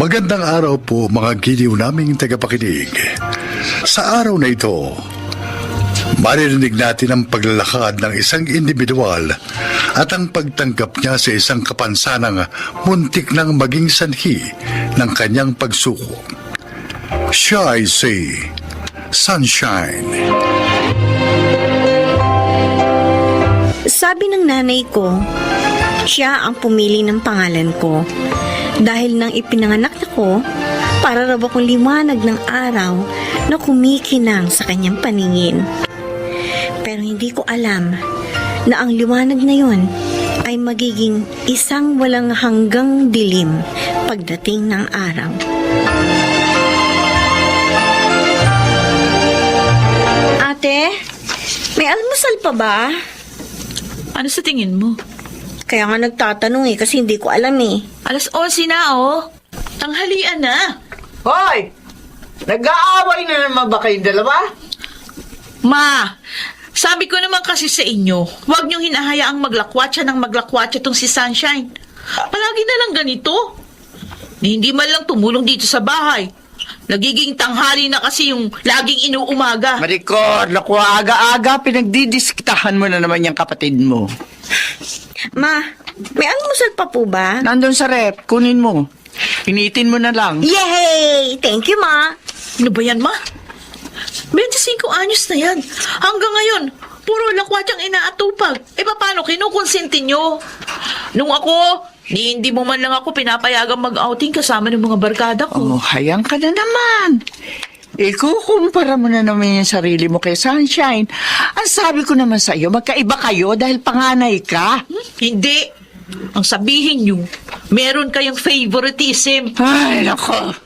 Magandang araw po mga giliw naming tagapakinig. Sa araw na ito, maririnig natin ang paglalakad ng isang individual at ang pagtanggap niya sa isang kapansanang muntik nang maging sanhi ng kanyang pagsuko. Siya ay si Sunshine. Sabi ng nanay ko, siya ang pumili ng pangalan ko. Dahil nang ipinanganak ako, para raw akong liwanag ng araw na kumikinang sa kanyang paningin. Pero hindi ko alam na ang liwanag na yon ay magiging isang walang hanggang dilim pagdating ng araw. Ate, may almusal pa ba? Ano sa tingin mo? Kaya nga nagtatanong kasi hindi ko alam eh. 11:00 na Tanghalian na. Hoy! Nag-aaway na naman ba kayong dalawa? Ma, sabi ko naman kasi sa inyo, huwag niyong hinahayaang maglakwatsa ng maglakwatsa tong si Sunshine. Palagi na lang ganito. Hindi man lang tumulong dito sa bahay. Nagiging tanghali na kasi yung laging inuumaga. Maricor, naku, aga-aga, pinagdidiskitahan mo na naman yung kapatid mo. Ma, may almusal pa po ba? Nandun sa rep, kunin mo. Pinitin mo na lang. Yay! Thank you, Ma. Ano ba yan, ma? 25 anyos na yan. Hanggang ngayon, puro lakwatsang inaatupag. Paano kinukonsinti nyo? Nung ako, hindi mo man lang ako pinapayagang mag-outing kasama ng mga barkada ko. Oh, hayang ka na naman. Ikukumpara mo na naman yung sarili mo kay Sunshine. Ang sabi ko naman sa'yo, magkaiba kayo dahil panganay ka. Hindi. Ang sabihin nyo, meron kayong favoritism. Ay, nako.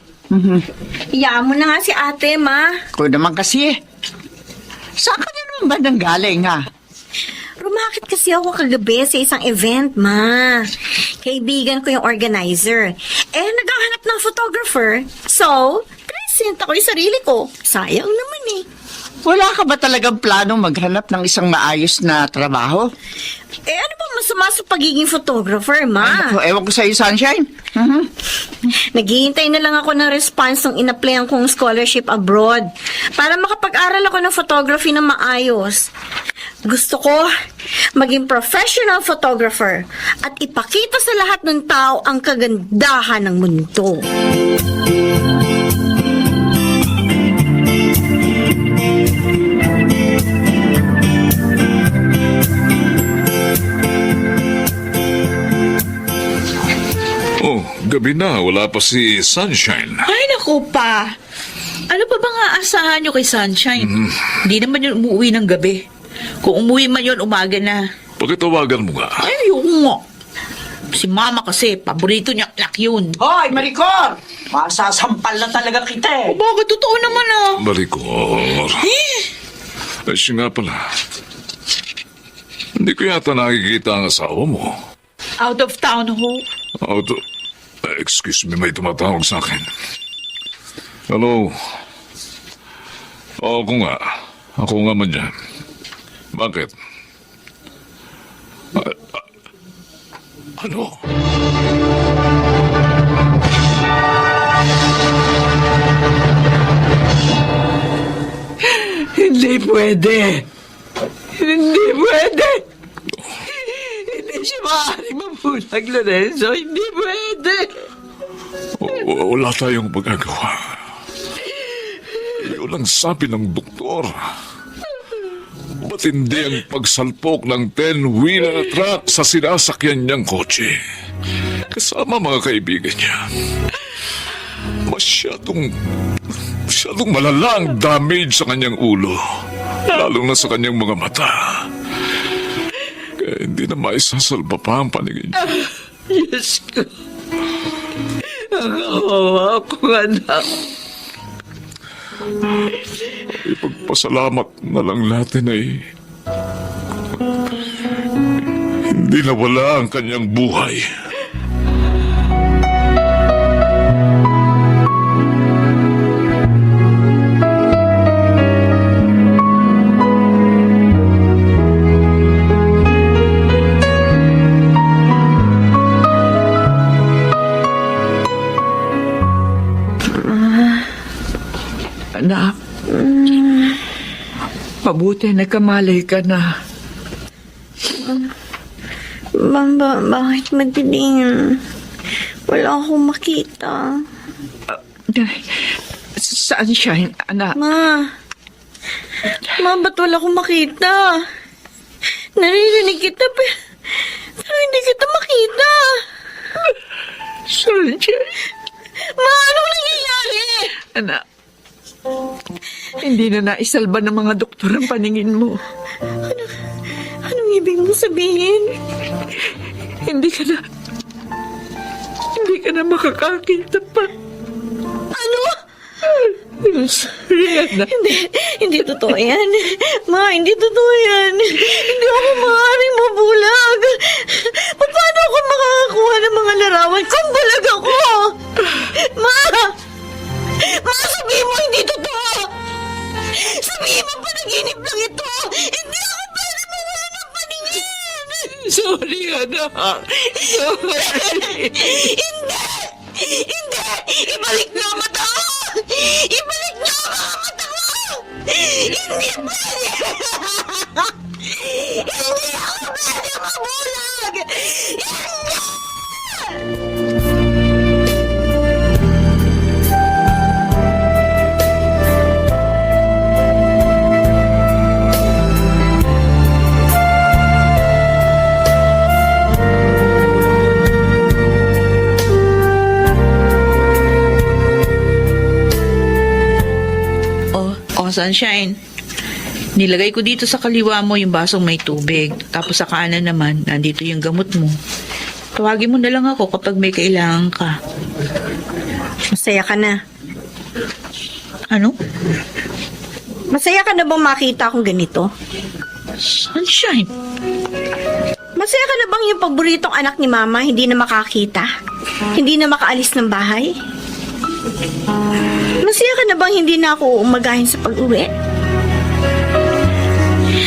Iyaan mo na nga si ate, Ma. Ko naman kasi. Saan ka na naman ba nanggaling, ha? Rumakit kasi ako kagabi sa isang event, Ma. Kaibigan ko yung organizer. Naghahanap ng photographer. So, present ako yung sarili ko. Sayang naman eh. Wala ka ba talagang planong maghanap ng isang maayos na trabaho? Ano bang masama sa pagiging photographer, Ma? Naku, ewan ko sa'yo, Sunshine. Naghihintay na lang ako ng response ng inaplayan kong scholarship abroad para makapag-aral ako ng photography na maayos. Gusto ko maging professional photographer at ipakita sa lahat ng tao ang kagandahan ng mundo. Oh, gabi na. Wala pa si Sunshine. Ay, naku pa. Ano pa bang aasahan nyo kay Sunshine? Hindi naman yun umuwi ng gabi. Kung umuwi man yun, umaga na. Pakitawagan mo nga. Ay, ayoko nga. Si Mama kasi, paborito niya anak yun. Hoy, Maricor! Masasampal na talaga kita eh. Bakit? Totoo naman Maricor. Ay, siya nga pala. Hindi ko yata nakikita ang asawa mo. Out of town, ho. Excuse me, may tumatawag sa akin. Hello? Ako nga. Ako nga man yan. Bakit? Ano? Hindi pwede. Hindi pwede. Hindi siya maaaring mabulag, Lorenzo. Hindi pwede. Wala tayong magagawa. Yun ang sabi ng doktor. Matindi ang pagsalpok ng 10-wheeler truck sa sinasakyan niyang kotse. Kasama mga kaibigan niya. Masyadong malala ang damage sa kanyang ulo. Lalo na sa kanyang mga mata. Kaya hindi na maisasalba pa ang paningin niya. Diyos ko. Ang kawawa kong anak. Ipagpasalamat na lang natin ay hindi nawala ang kanyang buhay. Mabuti, nagkamalay ka na. Bakit madilim? Wala akong makita. Sunshine, anak. Ma, ba't wala akong makita? Naririnig kita, pero hindi kita makita. Sunshine. Ma, anong nangyayari? Anak, hindi na naisalba ng mga doktor ang paningin mo. Anong ibig mong sabihin? Hindi ka na makakakita pa. Ano? Sorry, anak. Hindi totoo yan. Ma, hindi totoo yan. Hindi ako maaaring mabulag. Paano ako makakakuha ng mga larawan kung bulag ako? Ma, sabihin mo hindi totoo. Sabihin mo panaginip lang ito. Hindi ako pwede mawala ng paningin. Sorry, anak. Sorry. Hindi! Ibalik niyo ang mata ko! Ibalik niyo ang mga mata ko! Hindi pwede! Hindi ako pwede mabulag! Oh, Sunshine. Nilagay ko dito sa kaliwa mo yung basong may tubig. Tapos sa kanan naman, nandito yung gamot mo. Tawagin mo na lang ako kapag may kailangan ka. Masaya ka na. Ano? Masaya ka na bang makita akong ganito? Sunshine. Masaya ka na bang yung paboritong anak ni Mama hindi na makakita? Hindi na makaalis ng bahay? Masaya ka na bang hindi na ako umagahin sa pag-uwi?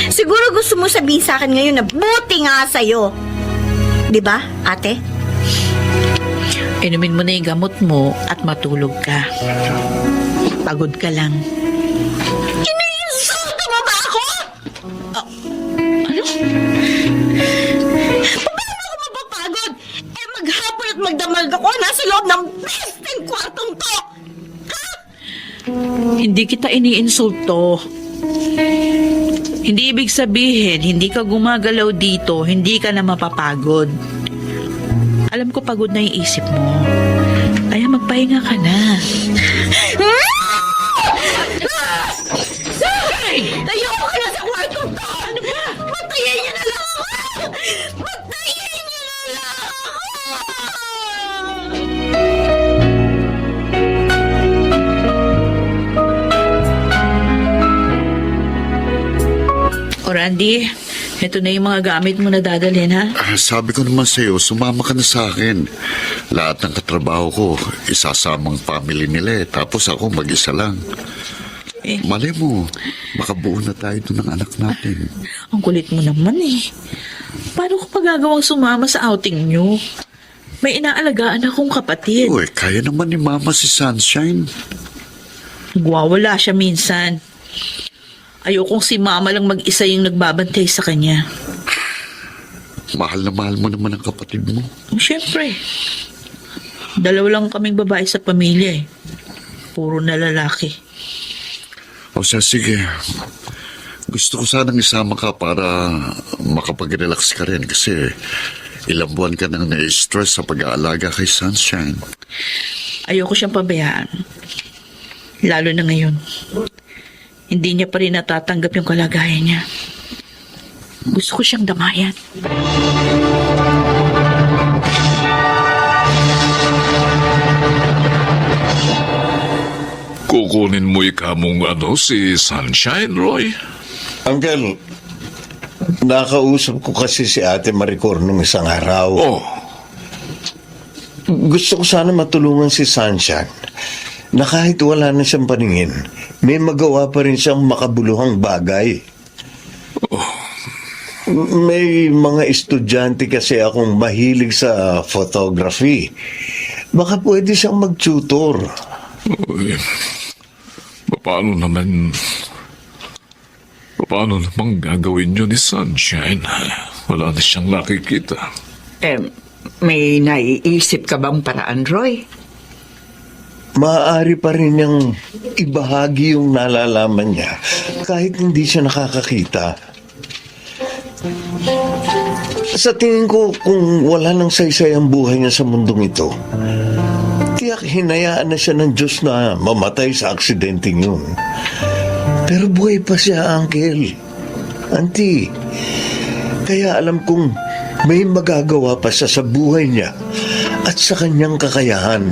Siguro gusto mo sabihin sa akin ngayon na buti nga sa'yo. Di ba, ate? Inumin mo na yung gamot mo at matulog ka. Pagod ka lang. Iniinsulto mo ba ako? Ano? Paano ako mapapagod? Maghapon at magdamag ako nasa loob ng besting kwartong to. Hindi kita iniinsulto. Hindi ibig sabihin, hindi ka gumagalaw dito, hindi ka na mapapagod. Alam ko pagod na yung isip mo. Kaya magpahinga ka na. Ayoko ka na sa kwartong to. Ano ba? Patayin niyo na lang ako. Patayin niyo na lang ako. O Randy, ito na yung mga gamit mo na dadalhin, ha? Sabi ko naman sa'yo, sumama ka na sa akin. Lahat ng katrabaho ko, isasamang family nila eh. Tapos ako mag-isa lang. Eh. Malay mo, makabuo na tayo doon ng anak natin. Ang kulit mo naman eh. Paano ko pagagawang sumama sa outing nyo? May inaalagaan akong kapatid. Uy, kaya naman ni Mama si Sunshine. Nagwawala siya minsan. Ayokong si Mama lang mag-isa yung nagbabantay sa kanya. Mahal na mahal mo naman ang kapatid mo. Siyempre. Dalawa lang kaming babae sa pamilya eh. Puro na lalaki. O siya, sige. Gusto ko sanang isama ka para makapag-relax ka rin kasi ilang buwan ka nang na-stress sa pag-aalaga kay Sunshine. Ayoko siyang pabayaan. Lalo na ngayon. Hindi niya pa rin natatanggap yung kalagayan niya. Gusto ko siyang damayan. Kukunin mo ikamong si Sunshine, Roy? Uncle, nakausap ko kasi si Ate Maricor nung isang araw. Oh, Gusto ko sana matulungan si Sunshine na kahit wala na siyang paningin, may magawa pa rin siyang makabuluhang bagay. May mga estudyante kasi akong mahilig sa photography. Baka pwede siyang mag-tutor. uy. Paano paano namang gagawin yun ni Sunshine? Wala na siyang nakikita. May naiisip ka bang paraan, Roy? Maaari pa rin niyang ibahagi yung nalalaman niya kahit hindi siya nakakakita. Sa tingin ko, kung wala nang saysay ang buhay niya sa mundong ito, tiyak hinayaan na siya ng Diyos na mamatay sa aksidenteng yun. Pero buhay pa siya, Uncle. Auntie, kaya alam kong may magagawa pa siya sa buhay niya at sa kanyang kakayahan.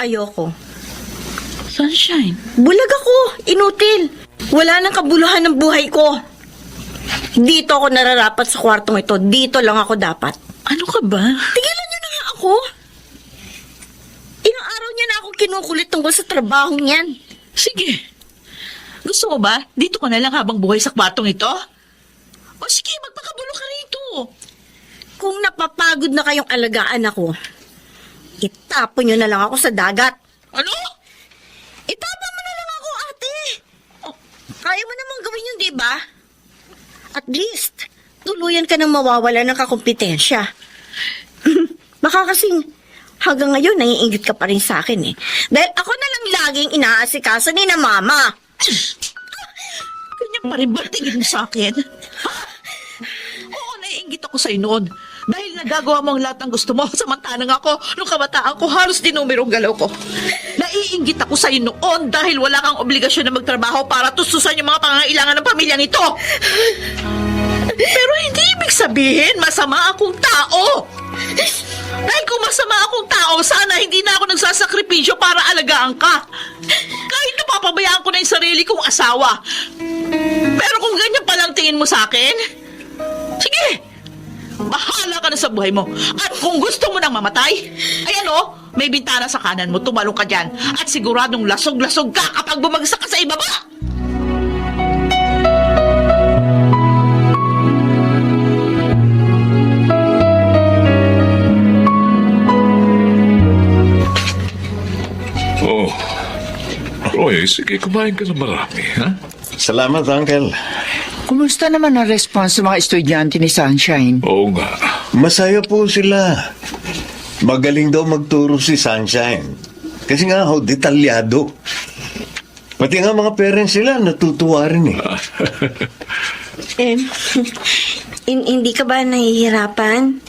Ayoko. Sunshine, Bulag ako. Inutil. Wala nang kabuluhan ng buhay ko. Dito ako nararapat sa kwartong ito. Dito lang ako dapat. ano ka ba? Tigilan niyo na nga ako. Ilang araw niya na ako kinukulit tungkol sa trabaho niyan. Sige. Gusto mo ba? Dito ka na lang habang buhay sa kwartong ito? O sige, magpakabulo ka rito. Kung napapagod na kayong alagaan ako, itapon niyo na lang ako sa dagat. Ano? Itapon mo na lang ako, ate. Kaya mo namang gawin yun, di ba? At least, tuluyan ka nang mawawala ng kakumpetensya. Baka kasing hanggang ngayon naiinggit ka pa rin sa akin eh. Dahil ako na lang laging inaasikaso ni na mama. Ganyan pa rin ba tingin mo sa akin? Oo, naiinggit ako sa'yo noon. Dahil nagagawa mo ang lahat ng gusto mo, samantalang ako, nung kabataan ko, halos dinumero ang galaw ko. Naiinggit ako sa'yo noon dahil wala kang obligasyon na magtrabaho para tustusan yung mga pangangailangan ng pamilyang ito. Pero hindi ibig sabihin masama akong tao. Dahil kung masama akong tao, sana hindi na ako nagsasakripisyo para alagaan ka. Kahit napapabayaan ko na yung sarili kong asawa. Pero kung ganyan palang tingin mo sa akin, sige, bahala ka na sa buhay mo. At kung gusto mo nang mamatay, ayan o, may bintana sa kanan mo, tumalong ka dyan. At siguradong lasog-lasog ka kapag bumagsak ka sa ibaba. Oh, Roy, sige, kumain ka na marami, ha? Salamat, Uncle. Kumusta naman ang response ng mga estudyante ni Sunshine? Oo nga. Masaya po sila. Magaling daw magturo si Sunshine. Kasi nga ho, detalyado. Pati nga mga parents sila natutuwa rin eh. Hindi ka ba nahihirapan?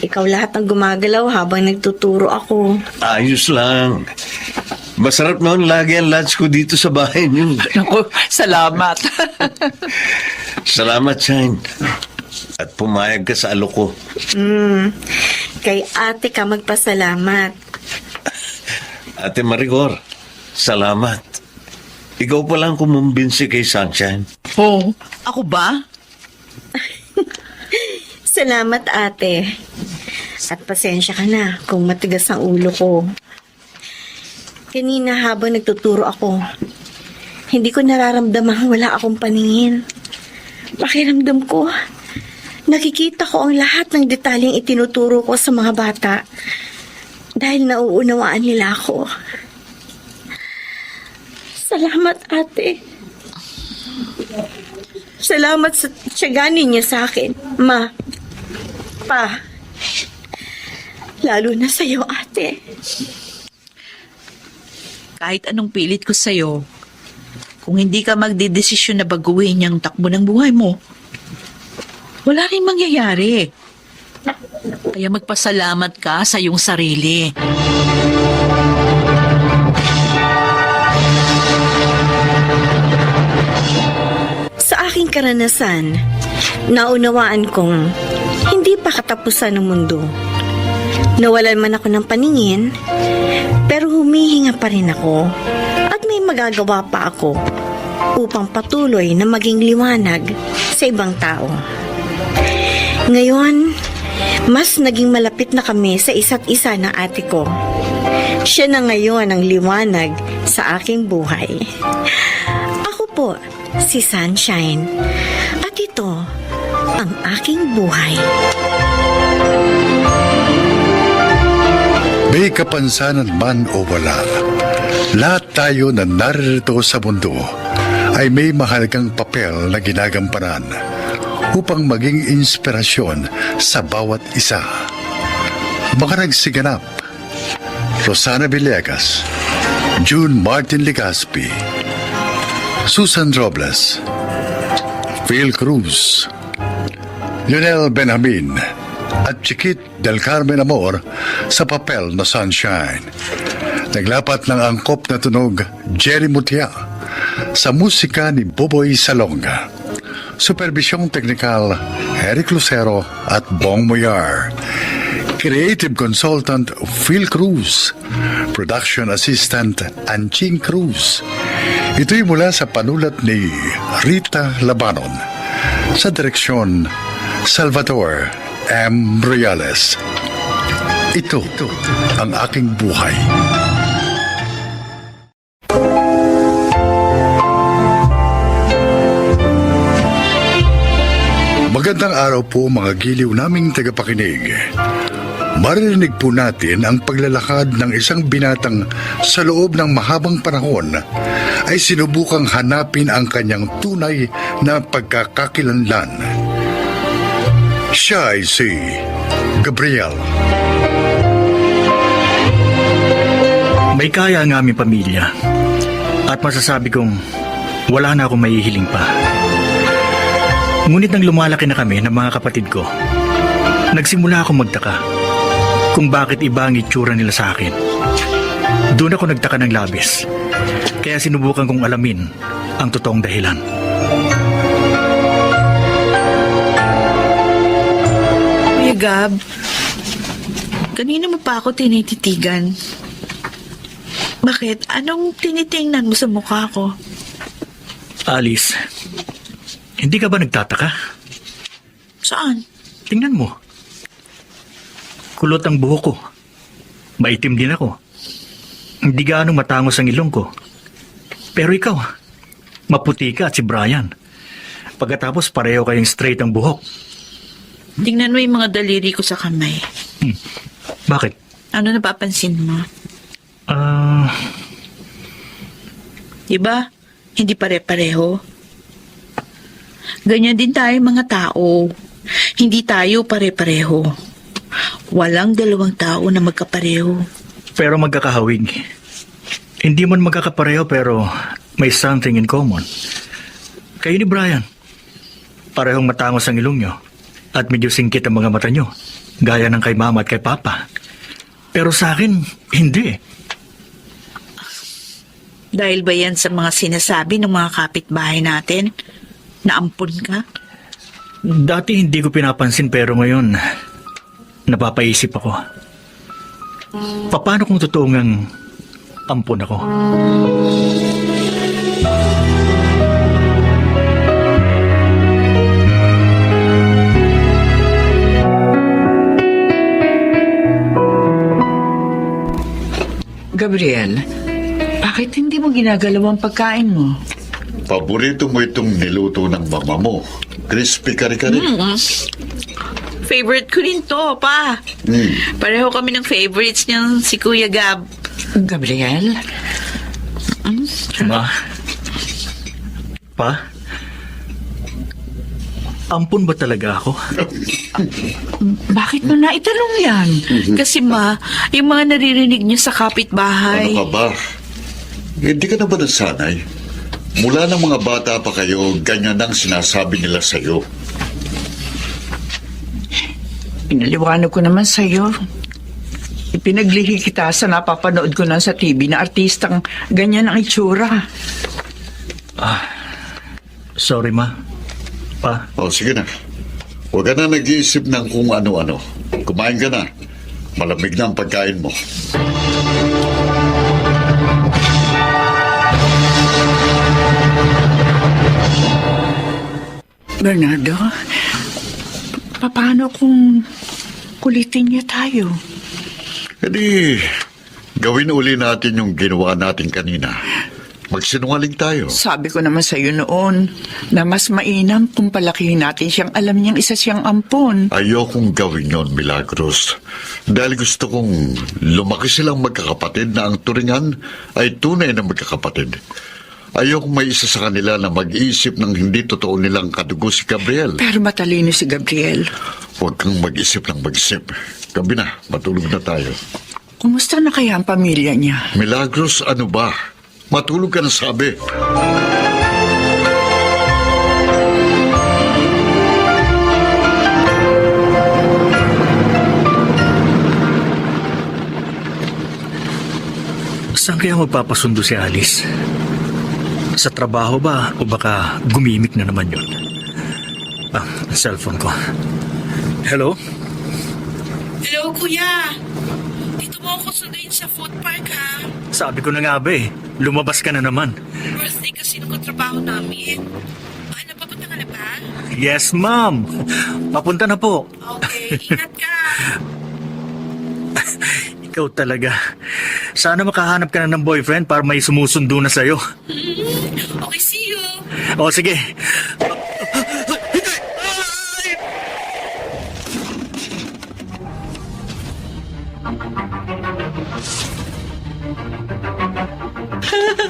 Ikaw lahat ang gumagalaw habang nagtuturo ako. Ayos lang. Masarap noon lagi ang lunch ko dito sa bahay niyo. Naku, salamat. Salamat, Shine. At pumayag ka sa alok ko. Kay ate ka magpasalamat. Ate Maricor, salamat. Ikaw pa lang kumumbinsi kay Sunshine. Oh, ako ba? Salamat, ate. At pasensya ka na kung matigas ang ulo ko. Kanina habang nagtuturo ako, hindi ko nararamdamang wala akong paningin. Pakiramdam ko, nakikita ko ang lahat ng detalyeng itinuturo ko sa mga bata dahil nauunawaan nila ako. Salamat, ate. Salamat sa tiyaga ninyo sa akin, ma, pa. Lalo na sa'yo, ate. Kahit anong pilit ko sa'yo, kung hindi ka magdedesisyon na baguhin yung takbo ng buhay mo, wala rin mangyayari. Kaya magpasalamat ka sa iyong sarili. Sa aking karanasan, naunawaan kong hindi pa katapusan ng mundo. Nawalan man ako ng paningin, pero humihinga pa rin ako at may magagawa pa ako upang patuloy na maging liwanag sa ibang tao. Ngayon, Mas naging malapit na kami sa isa't isa ng ate ko. Siya na ngayon ang liwanag sa aking buhay. Ako po, si Sunshine. At ito, ang aking buhay. May kapansanan man o wala, lahat tayo na naririto sa mundo ay may mahalagang papel na ginagampanan upang maging inspirasyon sa bawat isa. Mga nagsiganap: Rosana Villegas, June Martin Legaspi, Susan Robles, Phil Cruz, Lionel Benjamin, at Chiquit del Carmen Amor sa papel na Sunshine. Naglapat ng angkop na tunog Jerry Mutia, sa musika ni Boboy Salonga. Supervisyong teknikal Eric Lucero at Bong Moyar. Creative Consultant Phil Cruz. Production Assistant Anching Cruz. Ito'y mula sa panulat ni Rita Labanon. Sa direksyon Salvador M. Royales. Ito ang aking buhay. Magandang araw po mga giliw naming tagapakinig. Maririnig po natin ang paglalakad ng isang binatang sa loob ng mahabang panahon ay sinubukang hanapin ang kanyang tunay na pagkakakilanlan. Siya ay si Gabriel. May kaya ang aming pamilya at masasabi kong wala na akong mahihiling pa. Ngunit nang lumalaki na kami ng mga kapatid ko, nagsimula akong magtaka kung bakit iba ang itsura nila sa akin. Doon ako nagtaka ng labis, kaya sinubukan kong alamin ang totoong dahilan. Kuya Gab, kanina mo pa ako tinititigan. Bakit? Anong tinitingnan mo sa mukha ko? Alice, hindi ka ba nagtataka? Saan? Tingnan mo. Kulot ang buhok ko. Maitim din ako. Hindi gaano matangos ang ilong ko. Pero ikaw, maputi ka at si Brian. Pagkatapos pareho kayong straight ang buhok. Tingnan mo yung mga daliri ko sa kamay. Bakit? Ano napapansin mo? Diba? Hindi pare-pareho. Ganyan din tayo mga tao. Hindi tayo pare-pareho. Walang dalawang tao na magkapareho. Pero magkakahawig. Hindi man magkakapareho pero may something in common. Kayo ni Brian, parehong matangos ang ilong nyo at medyo singkit ang mga mata nyo, gaya ng kay Mama at kay Papa. Pero sa akin, hindi. Dahil ba yan sa mga sinasabi ng mga kapitbahay natin? Naampun ka? Dati hindi ko pinapansin pero ngayon, napapaisip ako. Paano kung totoo ngang ampun ako? Gabriel, bakit hindi mo ginagalaw ang pagkain mo? Paborito mo itong niluto ng mama mo. Crispy kare-kare. Favorite ko rin to, pa. Pareho kami ng favorites niyang si Kuya Gab. Gabriel? Ma? Pa? Ampun ba talaga ako? Bakit mo naitanong yan? Kasi ma, yung mga naririnig niyo sa kapitbahay. Ano ka ba? Hindi ka na ba nasanay? Mula ng mga bata pa kayo, ganyan ang sinasabi nila sa'yo. Pinaliwanag ko naman sa'yo. Ipinaglihi kita sa napapanood ko lang sa TV na artistang ganyan ang itsura. Sorry, Ma. Pa? O, sige na. Huwag ka na nag-iisip ng kung ano-ano. Kumain ka na. Malamig na ang pagkain mo. Bernardo, paano kung Kulitin niya tayo. Edi, gawin uli natin yung ginawa natin kanina. Magsinungaling tayo. Sabi ko naman sa'yo noon na mas mainam kung palakihin natin siyang alam niyang isa siyang ampon. Ayokong gawin yon, Milagros. Dahil gusto kong lumaki silang magkakapatid na ang turingan ay tunay na magkakapatid. Ayokong may isa sa kanila na mag-iisip ng hindi totoo nilang kadugo si Gabriel. Pero matalino si Gabriel. Huwag kang mag-isip ng mag-isip. Gabi na, matulog na tayo. Kumusta na kaya ang pamilya niya? Milagros, ano ba? Matulog ka na sabi. Saan kaya magpapasundo si Alice? Sa trabaho ba o baka gumimik na naman yun? Ang cellphone ko. Hello? Hello, kuya. Dito mo ako sunduin sa food park, ha? Sabi ko na nga ba lumabas ka na naman. Birthday kasi nung katrabaho namin. Ano, papunta ka na ba? Yes, ma'am. Papunta na po. Okay, ingat ka. Ikaw talaga. Sana makahanap ka na ng boyfriend para may sumusundo na sa'yo. Okay, see you. O, sige.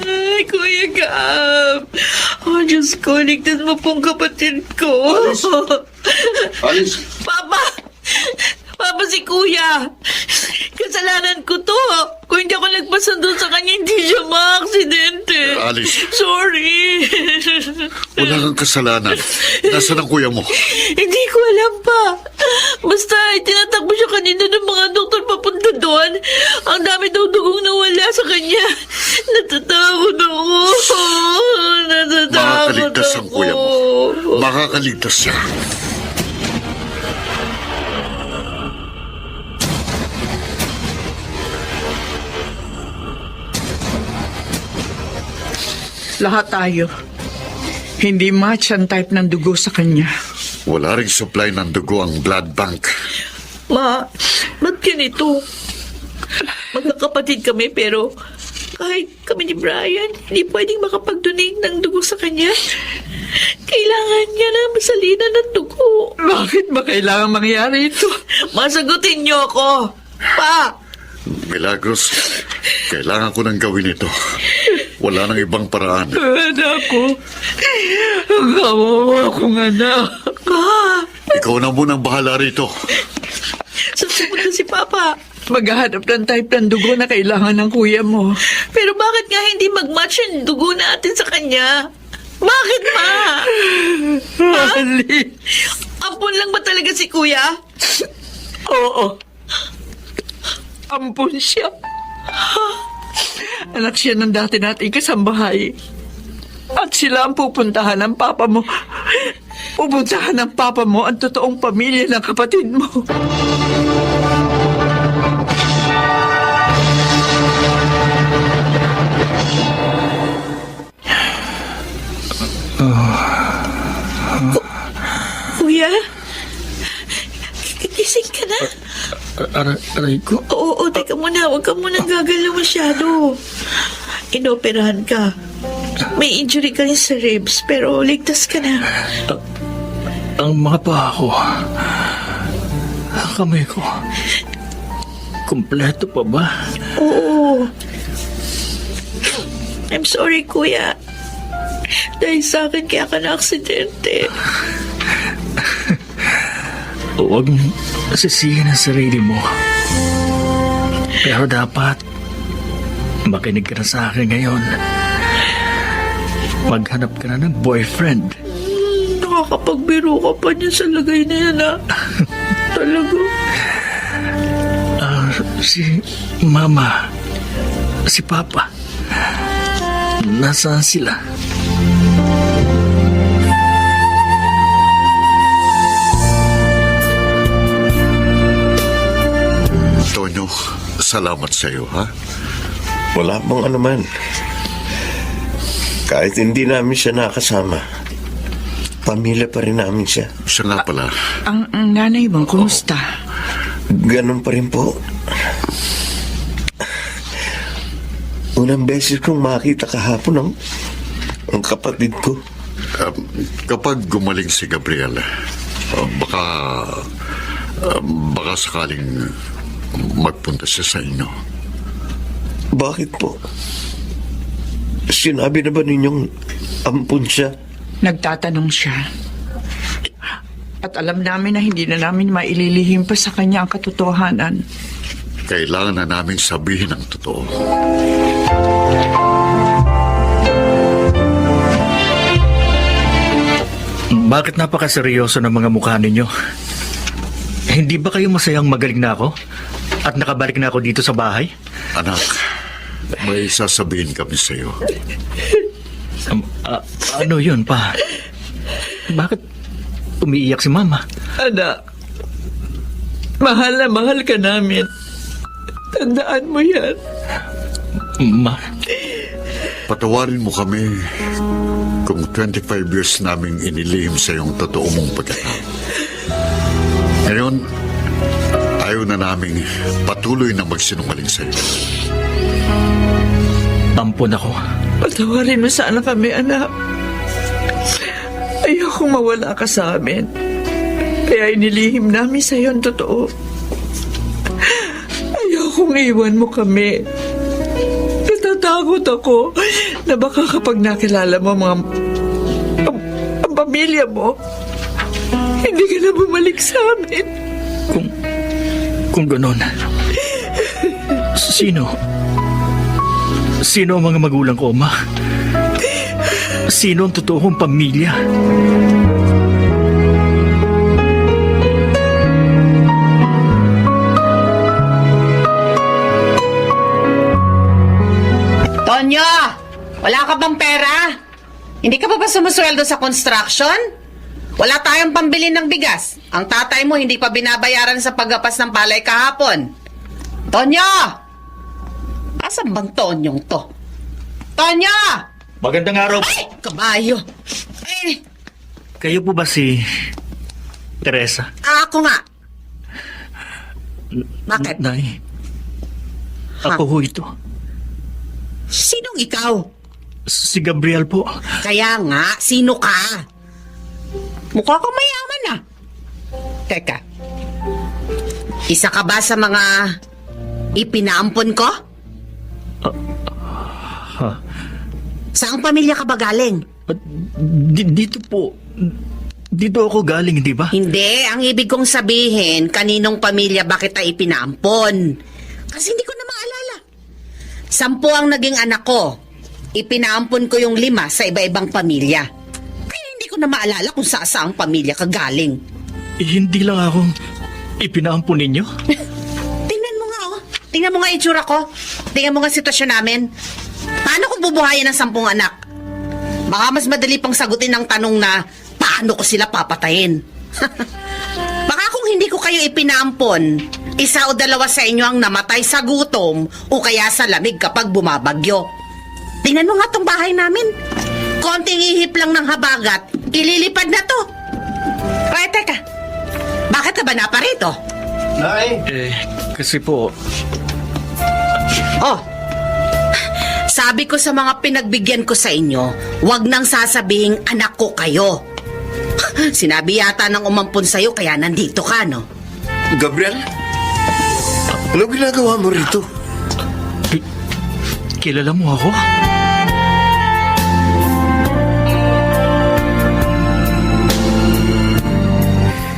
Ay, Kuya Gab. Oh, Diyos ko, ligtas mo pong kapatid ko. Alice! Papa! Papa, si Kuya. Kasalanan ko to. Kung hindi ako nagpasundo sa kanya, hindi siya ma-aksidente. Alice. Sorry. Wala kang kasalanan. Nasaan ang kuya mo? Hindi ko alam pa. Basta, tinatakbo siya kanina ng mga doktor papunta doon. Ang dami daw dugong nawala sa kanya. Natatakot ako. Natatakot Makakaligtas ang kuya mo. Makakaligtas siya. Lahat tayo. Hindi match ang type ng dugo sa kanya. Wala ring supply ng dugo ang blood bank. Ma, ba't ganito? Magkakapatid kami pero kahit kami ni Brian, hindi pwedeng makapag-donate ng dugo sa kanya. Kailangan niya na masalina ng dugo. Bakit ba kailangan mangyari ito? Masagutin niyo ako. Pa! Milagros, kailangan ko nang gawin ito. Wala nang ibang paraan. Anak ko. Ang kawawa kong anak. Ma! Ikaw na munang bahala rito. Saan pupunta si Papa? Maghahanap ng type ng dugo na kailangan ng kuya mo. Pero bakit nga hindi mag-match yung dugo natin sa kanya? Bakit, Ma? Ali. Ampun lang ba talaga si Kuya? Oo. Ampun siya. Anak siya ng dati nating kasambahay. At sila ang pupuntahan ng papa mo. Pupuntahan ng papa mo ang totoong pamilya ng kapatid mo. Kuya? Gising ka na? Aray ko. Oo, teka muna. Huwag ka muna gagalaw masyado. Inoperahan ka. May injury ka rin sa ribs, pero ligtas ka na. Ang mga paa ko. Ang kamay ko. Kompleto pa ba? Oo. I'm sorry, Kuya. Dahil sa akin kaya ka na-aksidente. Huwag mong sisihin ang sarili mo. Pero dapat makinig ka na sa akin ngayon. Maghanap ka na ng boyfriend. Nakakapagbiro ka pa niya sa lagay na yan, ha? Talaga. Si Mama, si Papa, nasaan sila? Tonyo, salamat sa iyo, ha? Wala pong anuman. Kahit hindi namin siya nakasama, pamilya pa rin namin siya. Siya nga pala. Ang nanay mo, kumusta? Ganun pa rin po. Unang beses kong makita kahapon ang kapatid ko. Kapag gumaling si Gabriel, baka sakaling magpunta siya sa inyo. Bakit po? Sinabi na ba ninyong ampun siya? Nagtatanong siya. At alam namin na hindi na namin maililihim pa sa kanya ang katotohanan. Kailangan na naming sabihin ang totoo. Bakit napakaseryoso ng mga mukha ninyo? Hindi ba kayo masayang magaling na ako? At nakabalik na ako dito sa bahay? Anak, may sasabihin kami sa iyo. Ano yun, pa? Bakit umiiyak si Mama? Anak, mahal na mahal ka namin. Tandaan mo yan. Ma, Patawarin mo kami kung 25 years naming inilihim sa iyong totoo mong pagkatao. Ngayon, ayaw na naming patuloy na magsinungaling sa iyo. ampun ako. Patawarin mo sana kami, anak. Ayokong mawala ka sa amin. Kaya inilihim namin sa iyo ang totoo. Ayokong iwan mo kami. Natatakot ako na baka kapag nakilala mo ang pamilya mo, hindi ka na bumalik sa amin. Kung ganon, sino ang mga magulang ko, Ma? Sino ang totoong pamilya? Tonyo! Wala ka bang pera? Hindi ka pa ba sumusweldo sa construction? Wala tayong pambili ng bigas. Ang tatay mo hindi pa binabayaran sa paggapas ng palay kahapon. Tonyo! Asan bang Tonyong to? Tonyo! Magandang araw. Ay! Kabayo! Eh, Kayo po ba si Teresa? ako nga. Bakit? Nay, ako ho ito. Sinong ikaw? Si Gabriel po. Kaya nga, sino ka? Mukha kang mayaman ah. Teka, isa ka ba sa mga ipinaampon ko? Ha? Saang pamilya ka ba galing? Dito po. Dito ako galing, di ba? Hindi, ang ibig kong sabihin, kaninong pamilya ba kita ipinaampon? Kasi hindi ko na maalala. 10 ang naging anak ko. Ipinaampon ko yung 5 sa iba-ibang pamilya. Kaya hindi ko na maalala kung saang pamilya ka galing. Hindi lang akong ipinaampun ninyo. Tingnan mo nga, oh. Tingnan mo nga itsura ko. Tingnan mo nga sitwasyon namin. Paano ko bubuhayin ng 10 anak? Baka mas madali pang sagutin ang tanong na, paano ko sila papatayin? Baka kung hindi ko kayo ipinaampon, 1 o 2 sa inyo ang namatay sa gutom o kaya sa lamig kapag bumabagyo. Tingnan mo nga tong bahay namin. Konting ihip lang ng habagat, ililipad na to. Ay, teka. Bakit ka ba naparito? Kasi po, Oh, sabi ko sa mga pinagbigyan ko sa inyo, wag nang sasabihing anak ko kayo. Sinabi yata ng umampun sa'yo kaya nandito ka, no? Gabriel? Ano ginagawa mo rito? kilala mo ako?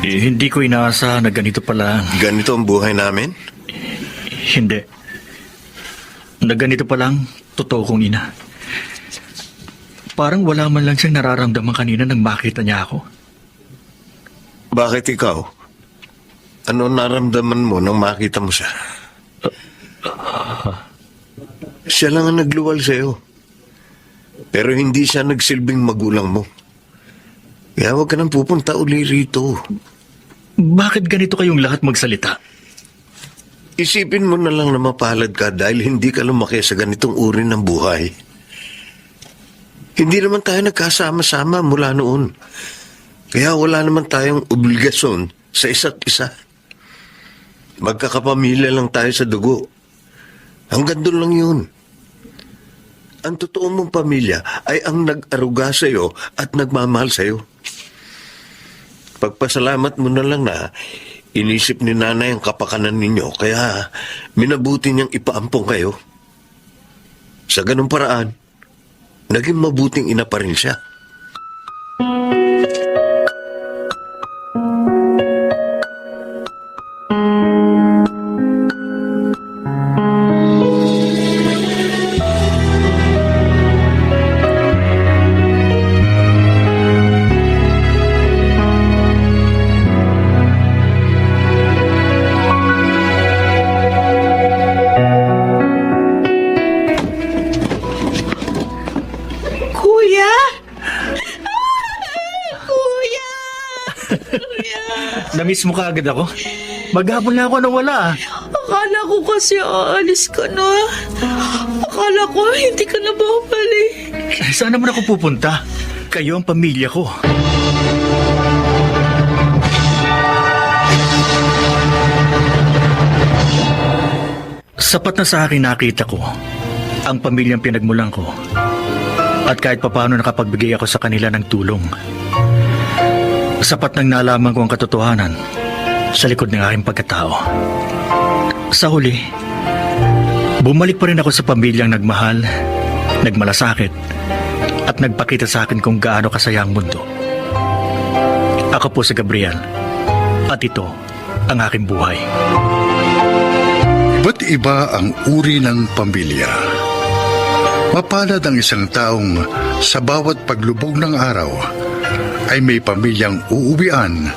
Hindi ko inaasahan na ganito pala. Ganito ang buhay namin? Hindi. Na ganito palang totoo kong ina. Parang wala man lang siyang nararamdaman kanina nang makita niya ako. Bakit ikaw? Ano naramdaman mo nang makita mo siya? Siya lang ang nagluwal sa'yo. Pero hindi siya nagsilbing magulang mo. Kaya huwag ka nang pupunta uli rito. Bakit ganito kayong lahat magsalita? Isipin mo na lang na mapalad ka dahil hindi ka lumaki sa ganitong uri ng buhay. Hindi naman tayo nagkasama-sama mula noon. Kaya wala naman tayong obligasyon sa isa't isa. Magkakapamilya lang tayo sa dugo. Hanggang doon lang yun. Ang totoo mong pamilya ay ang nag-aruga sa'yo at nagmamahal sa'yo. Pagpasalamat mo na lang na inisip ni nanay ang kapakanan ninyo, kaya minabuti niyang ipaampong kayo. Sa ganung paraan, naging mabuting ina pa rin siya. Kuya! Kuya! Na-miss mo kaagad ako? Maghapon na ako nawala. Akala ko kasi aalis ka na. Akala ko hindi ka na babalik. Saan naman ako pupunta? Kayo ang pamilya ko. Sapat na sa akin nakita ko ang pamilyang pinagmulan ko. At kahit papaano nakapagbigay ako sa kanila ng tulong. Sapat nang nalaman ko ang katotohanan sa likod ng aking pagkatao. Sa huli, bumalik pa rin ako sa pamilyang nagmahal, nagmalasakit, at nagpakita sa akin kung gaano kasaya ang mundo. Ako po si Gabriel, at ito ang aking buhay. Iba't iba ang uri ng pamilya. Mapalad ang isang taong sa bawat paglubog ng araw ay may pamilyang uuwian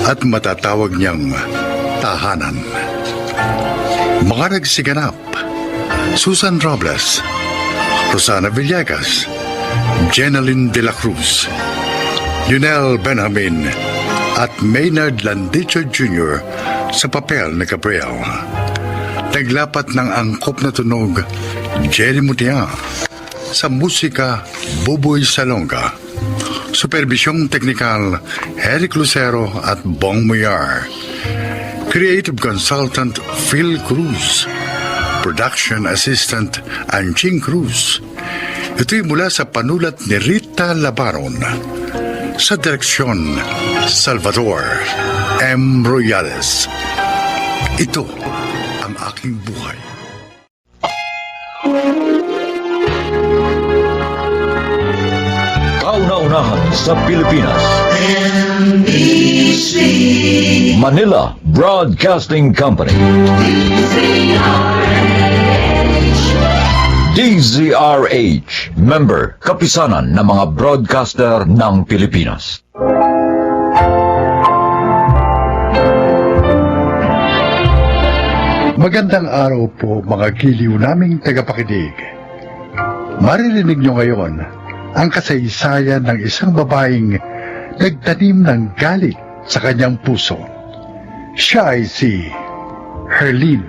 at matatawag niyang tahanan. Mga nagsiganap: Susan Robles, Rosana Villegas, Jenaline de la Cruz, Lionel Benjamin at Maynard Landicho Jr. sa papel ni Gabriel. Naglapat ng angkop na tunog Jerry Mutia. Sa musika Buboy Salonga. Supervisyong teknikal Eric Lucero at Bong Muyar. Creative Consultant Phil Cruz. Production Assistant Anjing Cruz. Ito'y mula sa panulat ni Rita Labaron. Sa direksyon Salvador M. Royales. Ito ang aking buhay. Kauna-unahan sa Pilipinas. Manila Broadcasting Company. DZRH, member kapisanan ng mga broadcaster ng Pilipinas. Magandang araw po mga giliw naming tagapakinig. Maririnig nyo ngayon ang kasaysayan ng isang babaeng nagtanim ng galit sa kanyang puso. Siya ay si Herlene.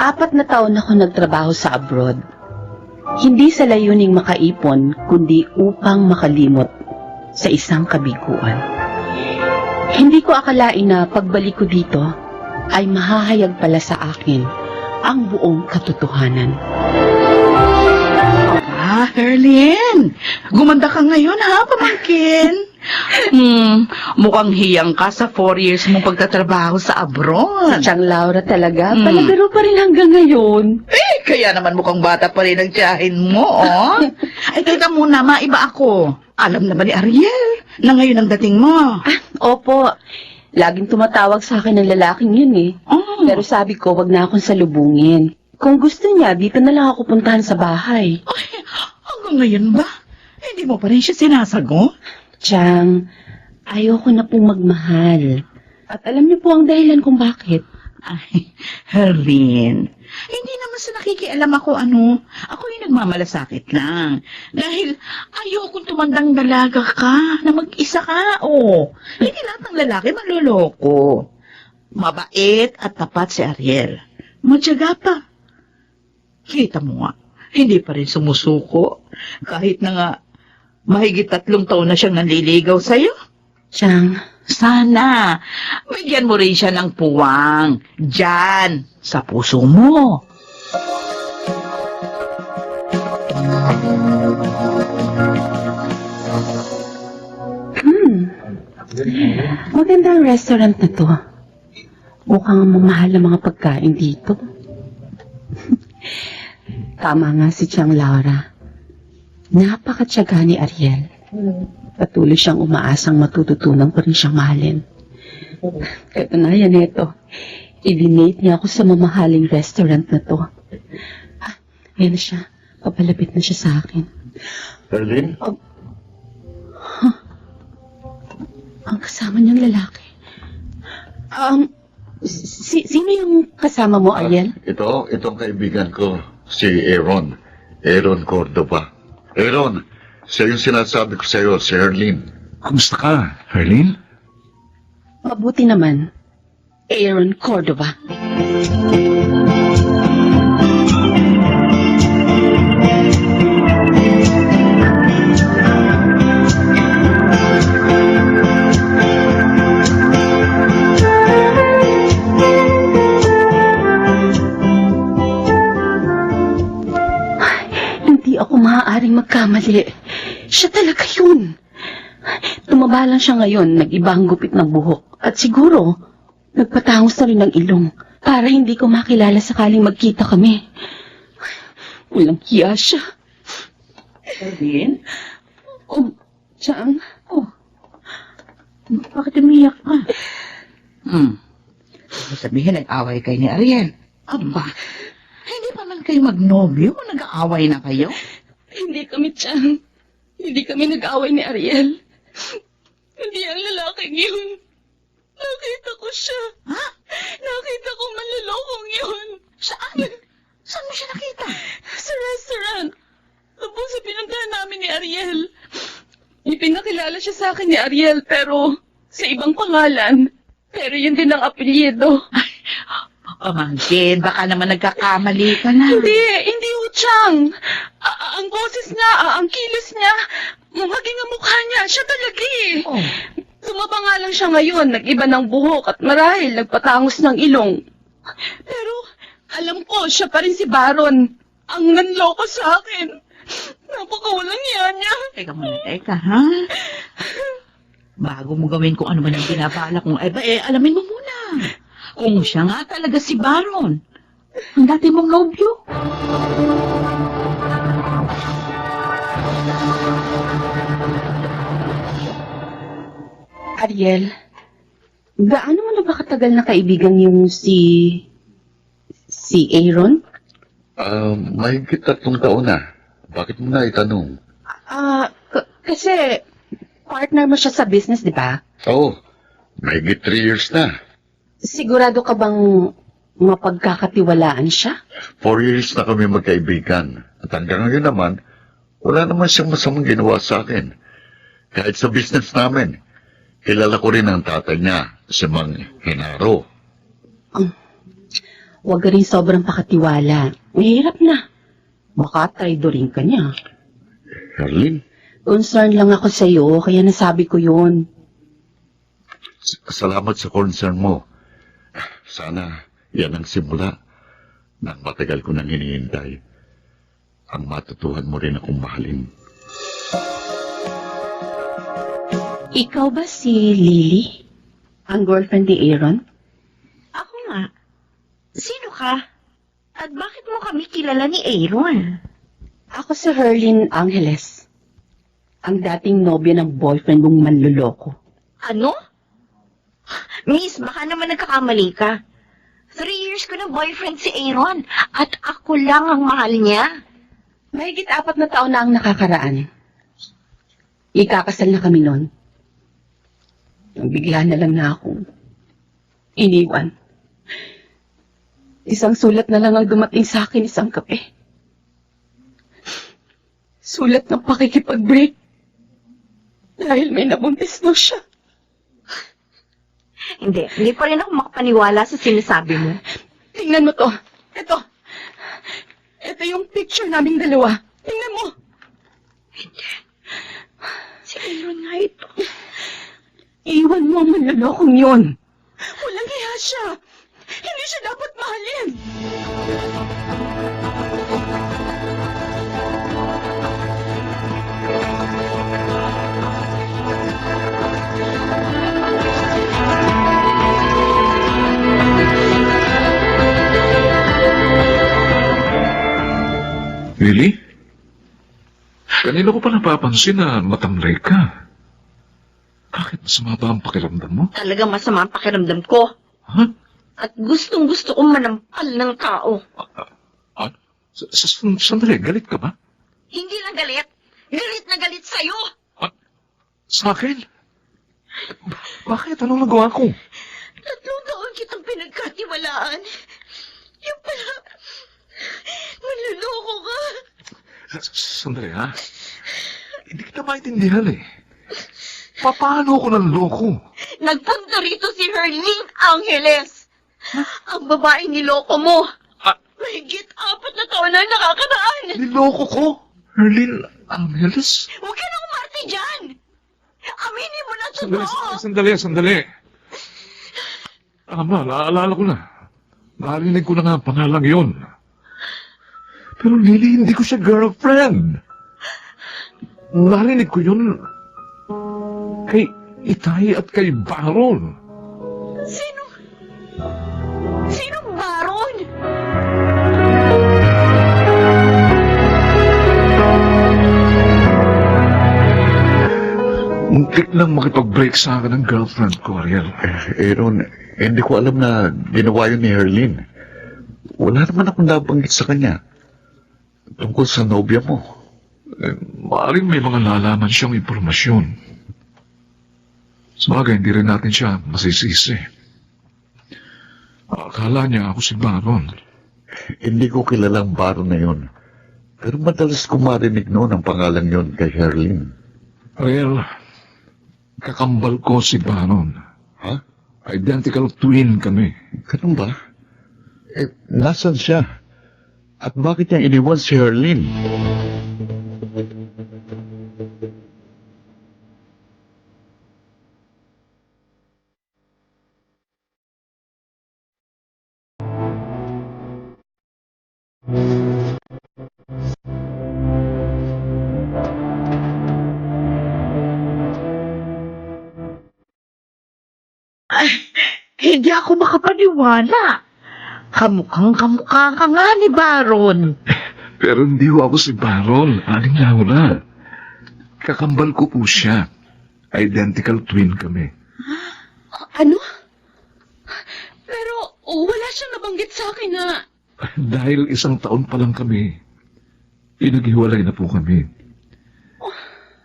4 na taon ako nagtrabaho sa abroad. Hindi sa layuning makaipon, kundi upang makalimot sa isang kabiguan. Hindi ko akalain na pagbalik ko dito ay mahahayag pala sa akin ang buong katotohanan. Herlene, gumanda ka ngayon ha, pamangkin? Mukhang hiyang ka sa 4 years mong pagtatrabaho sa abroad. Siyang Laura talaga, palabiro pa rin hanggang ngayon. Kaya naman mukhang bata pa rin ang tiyahin mo, oh. Ay, teka muna, maiba ako. Alam na ba ni Ariel na ngayon ang dating mo? Opo, laging tumatawag sa akin ng lalaking yun eh. Pero sabi ko, wag na akong salubungin. Kung gusto niya, dito na lang ako puntahan sa bahay. Ay, hanggang ngayon ba? Hindi mo pa rin siya sinasagot? Chang, ayoko na pong magmahal. At alam niyo po ang dahilan kung bakit. Ay, Herlene, hindi naman sa nakikialam ako ako yung nagmamalasakit lang. Dahil ayokong tumandang dalaga ka, na mag-isa ka, Hindi lahat ng lalaki manloloko. Mabait at tapat si Ariel. Matyaga pa. Kita mo nga, hindi pa rin sumusuko. Kahit na nga, mahigit 3 taon na siyang nanliligaw sa'yo. Chang, Sana, bigyan mo rin siya ng puwang. Diyan, sa puso mo. Maganda ang restaurant na to. Mukhang mamahal ang mga pagkain dito. Tama nga si Chang Laura. Napakatyaga ni Ariel. Patuloy siyang umaasang matututunan ko rin siyang mahalin. Katunayan nito, i-donate niya ako sa mamahaling restaurant na to. Ah, ayan na siya. Papalapit na siya sa akin. Erlin? Ang kasama niyang lalaki. Sino yung kasama mo, Ariel? Itong kaibigan ko, si Aaron. Aaron Cordova. Aaron, siya yung sinasabi ko sa'yo, si Erlin. Kumusta ka, Herlin? Mabuti naman. Aaron Cordova. Hindi ako maaaring magkamali. Siya talaga yun. Tumaba lang siya ngayon, nag-iba ang gupit ng buhok. At siguro, nagpatangos na rin ng ilong para hindi ko makilala sakaling magkita kami. Walang hiya siya. Erlin? Oh, Chang. Bakit umiyak ka? Sabihin, nag-away kayo ni Ariel. Aba, hindi pa man kayo magnobyo o nag-aaway na kayo? Hindi kami, Chang. Hindi kami nag-away ni Ariel. Hindi ang lalaking yun. Nakita ko siya. Ha? Nakita ko manlolokong yun. Saan? Saan mo siya nakita? Sa restaurant. Tapos sa pinuntahan namin ni Ariel. Ipinakilala siya sa akin ni Ariel pero sa ibang pangalan. Pero yun din ang apelyido. Pamangkin, baka naman nagkakamali ka na. Hindi ho, Chang. Ang boses niya, ang kilos niya, maging ang mukha niya, siya talaga eh. Oh. Tumaba nga lang siya ngayon, nag-iba ng buhok at marahil nagpatangos ng ilong. Pero alam ko, siya pa rin si Baron. Ang nanloko sa akin. Napakawalang iya niya. Teka, ha? Bago mo gawin kung ano man ang binabalak mo, alamin mo muna. Kung siya nga talaga si Baron, ang dati mong nobyo. Ariel, gaano mo na ba katagal na kaibigan yung si Aaron? Mahigit 3 taon na. Bakit mo na itanong? Kasi partner mo siya sa business, di ba? Oo, mahigit 3 years na. Sigurado ka bang mapagkakatiwalaan siya? 4 years na kami magkaibigan. At hanggang ngayon naman, wala naman siyang masamang ginawa sa akin. Kahit sa business namin, kilala ko rin ang tatay niya, si Mang Henaro. Huwag ka rin sobrang pakatiwala. Mahirap na. Baka traidorin ka niya. Herlin, Concern lang ako sa iyo, kaya nasabi ko yun. salamat sa concern mo. Sana yan ang simula ng matagal ko nang hinihintay. Ang matutuhan mo rin akong mahalin. Ikaw ba si Lily? Ang girlfriend ni Aaron? Ako nga. Sino ka? At bakit mo kami kilala ni Aaron? Ako si Herlin Angeles. Ang dating nobyo ng boyfriend mong manluloko. Ano? Miss, baka naman nagkakamali ka. 3 years ko ng boyfriend si Aaron at ako lang ang mahal niya. Mahigit 4 na taon na ang nakakaraan. Ikakasal na kami noon. Bigla na lang na akong iniwan. Isang sulat na lang ang dumating sa akin isang gabi. Sulat ng pakikipag-break. Dahil may nabuntis daw siya. Hindi pa rin ako makapaniwala sa sinasabi mo. Tingnan mo to. Ito yung picture naming dalawa. Tingnan mo. Si Aaron nga ito. Iwan mo ang manlolokong yun. Walang hiya siya. Hindi siya dapat mahalin. Really? Kanina ko pa napapansin na matamlay ka. Bakit masama ba ang pakiramdam mo? Talaga masama ang pakiramdam ko. Ha? At gustong-gusto kong manampal ng tao. Sandali, galit ka ba? Hindi lang galit. Galit na galit sa'yo. Sa akin? Bakit? Anong nagawa ko? 3 taon kitang pinagkatiwalaan. Yung pala, manluloko ka. Sandali, ha? Hindi kita maintindihan eh. Paano ako nanloko? Nagpunta rito si Herlene Angeles. Ang babaeng niloko mo. Mahigit 4 na taon na nakakaraan. Niloko ko? Herlene Angeles? Huwag ka nang umarte dyan. Aminin mo na totoo. Sandali. Tama, naalala ko na. Narinig ko na nga ang pangalang yun. Pero Lily, hindi ko siya girlfriend. Narinig ko yun kay Itay at kay Baron. Sinong Baron? Muntik nang makipag-break sa akin ng girlfriend ko, Ariel. Aaron, hindi ko alam na ginawa yun ni Herlene. Wala naman akong nabanggit sa kanya. Tungkol sa nobya mo. Maaring may mga nalaman siyang impormasyon. Sa bagay, hindi rin natin siya masisisi. Akala niya ako si Baron. Hindi ko kilalang Baron na yun. Pero madalas ko marinig noon ang pangalan yun kay Herlene. Ariel, kakambal ko si Baron. Ha? Identical twin kami. Ganun ba? Nasaan siya? At bakit niya iniwan si Herlene? Hindi ako makapaniwala. Kamukhang kamukha ka nga ni Baron. Pero hindi ko ako si Baron. Aling Laura. Kakambal ko po siya. Identical twin kami. Ano? Pero wala siyang nabanggit sa akin na... Dahil 1 taon pa lang kami, pinaghiwalay na po kami.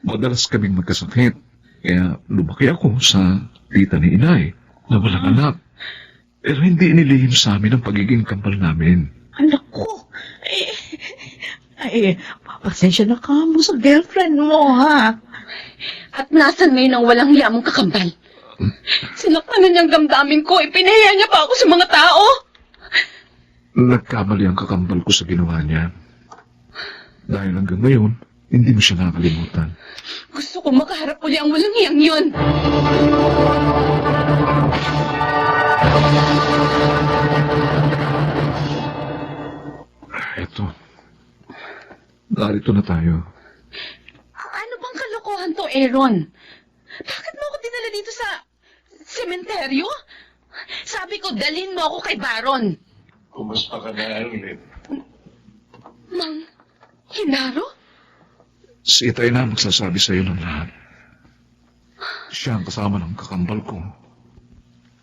Madalas kaming magkasakit. Kaya lumaki ako sa tita ni Inay na walang anak. Pero hindi inilihim sa amin ang pagiging kambal namin. Anak ko. Pasensya na ka mo sa girlfriend mo, ha? At nasan ngayon ang walang hiyamong kakambal? Sinaktan na niyang damdamin ko, ipinahiya niya pa ako sa mga tao. Nagkamali ang kakambal ko sa ginawa niya. Dahil hanggang ngayon, hindi mo siya nakalimutan. Gusto ko makaharap uli ang walang hiyang yun. Eto. Narito na tayo. Ano bang kalokohan to, Aaron? Bakit mo ako dinala dito sa sementeryo? Sabi ko, dalhin mo ako kay Baron. Kumusta ka na, Arlene? Mang Hinaro? Si Itay na magsasabi sa'yo ng lahat. Siya ang kasama ng kakambal ko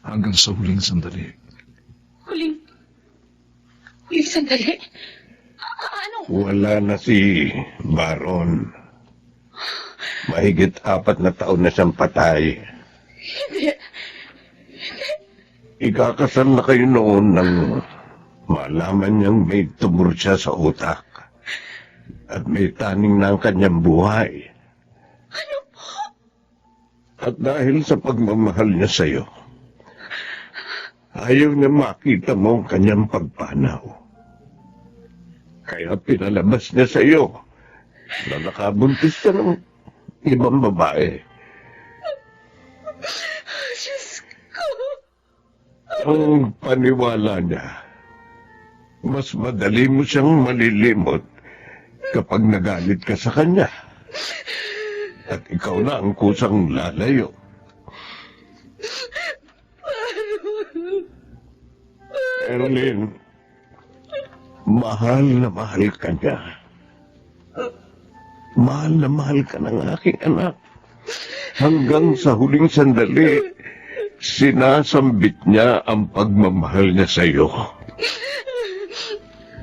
hanggang sa huling sandali. Huling sandali? Ano? Wala na si Baron. Mahigit 4 na taon na siyang patay. Hindi. Ikakasal na kayo noon nang malaman niyang may tumor siya sa utak. At may taning na ang kanyang buhay. Ano po? At dahil sa pagmamahal niya sa'yo, ayaw niya makita mo ang kanyang pagpanaw. Kaya pinalabas niya sa'yo na nakabuntis ka ng ibang babae. Ang paniwala niya, mas madali mo siyang malilimot kapag nagalit ka sa kanya. At ikaw na ang kusang lalayo. Erlyn, mahal na mahal ka niya. Mahal na mahal ka ng aking anak. Hanggang sa huling sandali, sinasambit niya ang pagmamahal niya sa iyo.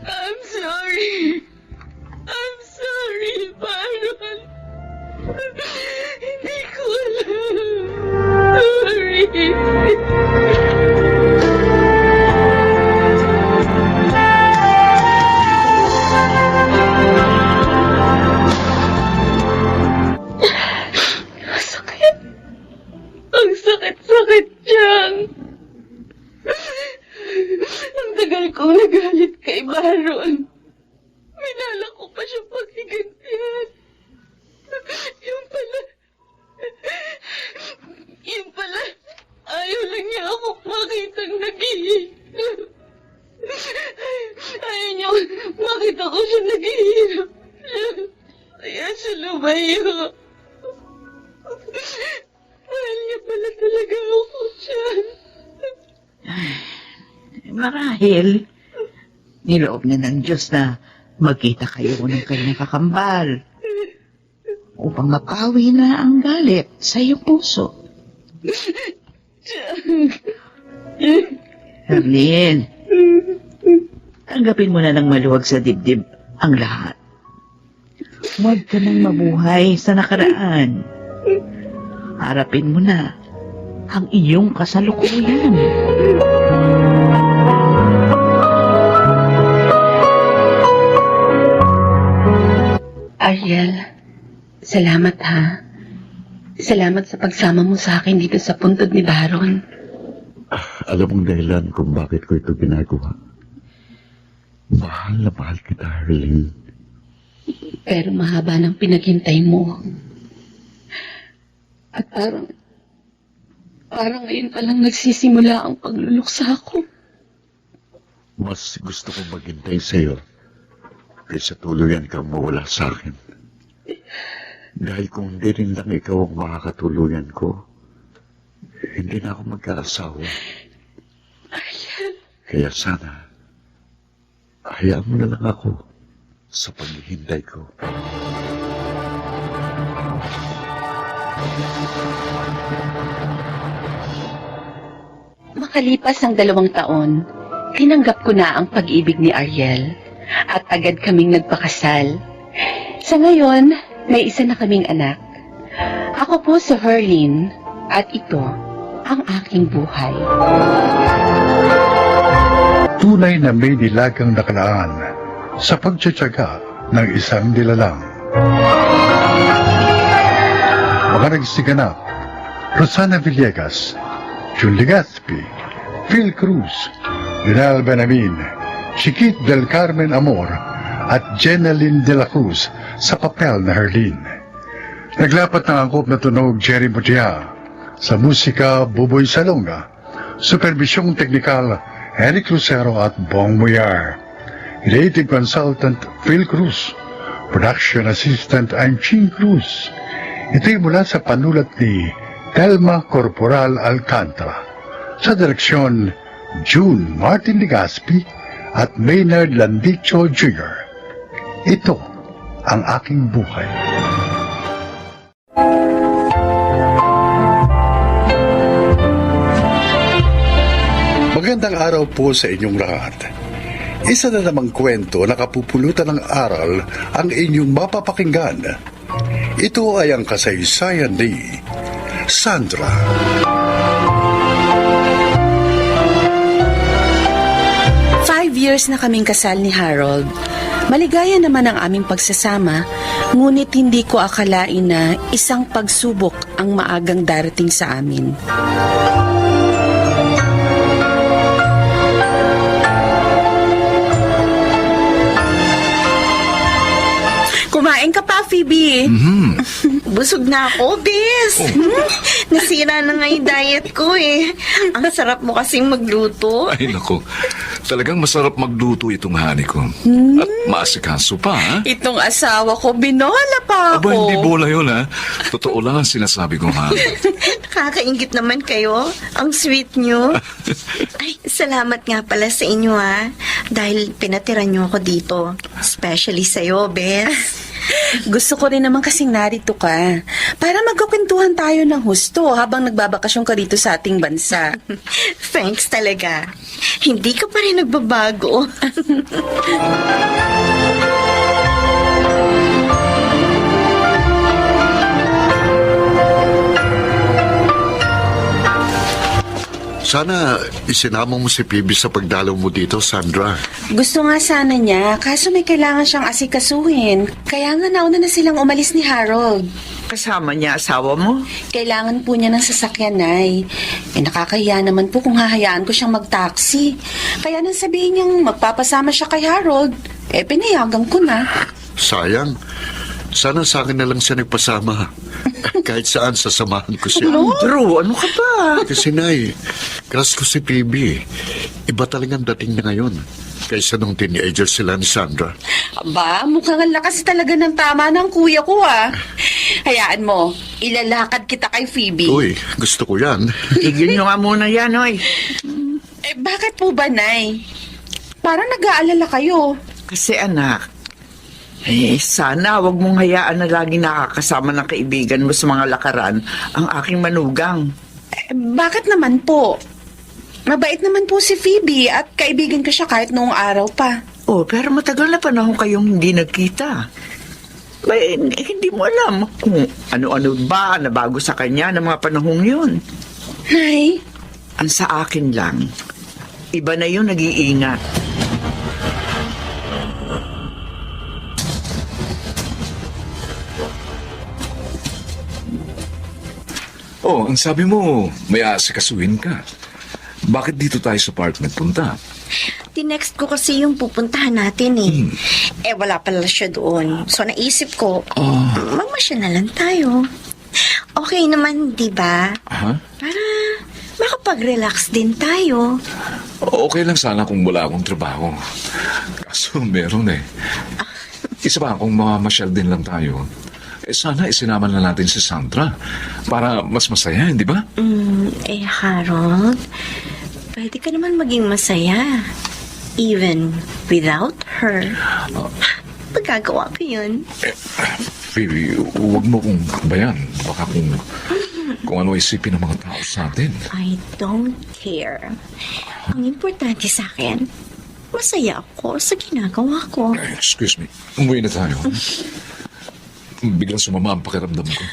I'm sorry. I'm sorry, Baron. Hindi ko alam. Sorry. Sakit. Ang sakit-sakit dyan. Ang tagal kong nagalit kay Baron. Minala ko pa siya paghigantihan. Yung pala, ayaw lang niya ako makitang naghihirap. Ayaw niya makita ko siya naghihirap. Kaya siya lumayo. Mahal niya pala talaga ako dyan. Marahil, niloob na ng Diyos na magkita kayo ng kanyang kakambal upang mapawi na ang galit sa iyong puso. Herlin, tanggapin mo na ng maluwag sa dibdib ang lahat. Huwag ka nang mabuhay sa nakaraan. Harapin mo na ang iyong kasalukuyan. Ariel, salamat ha. Salamat sa pagsama mo sa akin dito sa puntod ni Baron. Alam mong dahilan kung bakit ko ito ginagawa. Mahal na mahal kita, Arlene. Pero mahaba ng pinaghintay mo. At parang ngayon palang nagsisimula ang pagluluksa ko. Mas gusto kong maghintay sa'yo kaysa tuluyan kang mawala sa akin. Dahil kung hindi rin lang ikaw ang makakatuluyan ko, hindi na ako magkaasawa. Kaya sana, hayaan mo na lang ako sa paghihintay ko. Makalipas ang 2 taon, tinanggap ko na ang pag-ibig ni Ariel at agad kaming nagpakasal. Sa ngayon, may isa na kaming anak. Ako po si Herlin at ito ang aking buhay. Tunay na may nilagang nakalaan sa pagtsatsaga ng isang nilalang. Mga nagsiganap, Rosana Villegas, Jun Legazpi, Phil Cruz, Rinal Benamin, Chiquit del Carmen Amor, at Jeneline de la Cruz sa papel na Herlin. Naglapat ng angkop na tunog Jerry Mutia, sa musika Buboy Salonga, supervisyong teknikal Eric Lucero at Bong Muyar, creative consultant Phil Cruz, production assistant Anching Cruz. Ito'y mula sa panulat ni Telma Corporal Alcantara, sa direksyon June Martin Legazpi at Maynard Landicho Jr. Ito ang aking buhay. Magandang araw po sa inyong lahat. Isa na namang kwento na kapupulutan ng aral ang inyong mapapakinggan. Ito ay ang kasaysayan ni Sandra. Years na kaming kasal ni Harold. Maligaya naman ang aming pagsasama, ngunit hindi ko akalain na isang pagsubok ang maagang darating sa amin. kumain ka pa, Phoebe. Busog na ako, Bes. Nasira na nga yung diet ko eh. Ang sarap mo kasing magluto. Ay, naku. Talagang masarap magluto itong hani ko. At maasikaso pa, ha? Itong asawa ko, binola pa ako. Aba, hindi bola yun, ha? Totoo lang ang sinasabi ko, ha? Nakakaingit naman kayo. Ang sweet nyo. Ay, salamat nga pala sa inyo ha. Dahil pinatira nyo ako dito. Especially sa'yo, Bes. Gusto ko rin naman kasing narito ka. Para magkukwentuhan tayo ng husto habang nagbabakasyon ka rito sa ating bansa. Thanks talaga. Hindi ka pa rin nagbabago. Sana isinama mo si Phoebe sa pagdalaw mo dito, Sandra. Gusto nga sana niya, kaso may kailangan siyang asikasuhin. Kaya nga nauna na silang umalis ni Harold. Kasama niya asawa mo? Kailangan po niya ng sasakyan, Nay. Nakakahiya naman po kung hahayaan ko siyang mag-taxi. Kaya nang sabihin niyang magpapasama siya kay Harold, pinayagan ko na. Sayang. Sana sa akin na lang siya nagpasama. Kahit saan sasamahan ko siya. Drew, ano ka ba? Kasi Nay, crush ko si Phoebe. Iba talagang dating na ngayon. Kaysa nung teenager sila ni Sandra. Aba, mukhang ang lakas talaga ng tama ng kuya ko, ah. Hayaan mo, ilalakad kita kay Phoebe. Uy, gusto ko yan. Tigil nyo nga muna yan, oy. Bakit po ba, Nay? Parang nag-aalala kayo. Kasi anak, sana wag mong hayaan na lagi nakakasama ng kaibigan mo sa mga lakaran ang aking manugang. Bakit naman po? Mabait naman po si Phoebe at kaibigan ko siya kahit noong araw pa. Oh, pero matagal na panahon kayong hindi nagkita. Hindi mo alam kung ano-ano ba na bago sa kanya ng mga panahong yun. Nay? Ang sa akin lang, iba na yung nag-iingat. Oh, ang sabi mo, may aasikasuhin ka. Bakit dito tayo sa park nagpunta? Tinext ko kasi yung pupuntahan natin eh. Wala pala siya doon. So naisip ko, magmasya na lang tayo. Okay naman, di ba? Ha? Para makapag-relax din tayo. Okay lang sana kung wala akong trabaho. Kaso meron eh. Isa pa, kung mamamasyal din lang tayo, sana isinama na natin si Sandra para mas masaya, hindi ba? Harold, pwede ka naman maging masaya. Even without her. Pagkagawa ko yun. Phoebe, huwag mo kong bayan. Baka kung ano isipin ng mga tao sa atin. I don't care. Ang importante sa akin, masaya ako sa ginagawa ko. Excuse me, umuwi na tayo. Biglang sumama ang pakiramdam ko.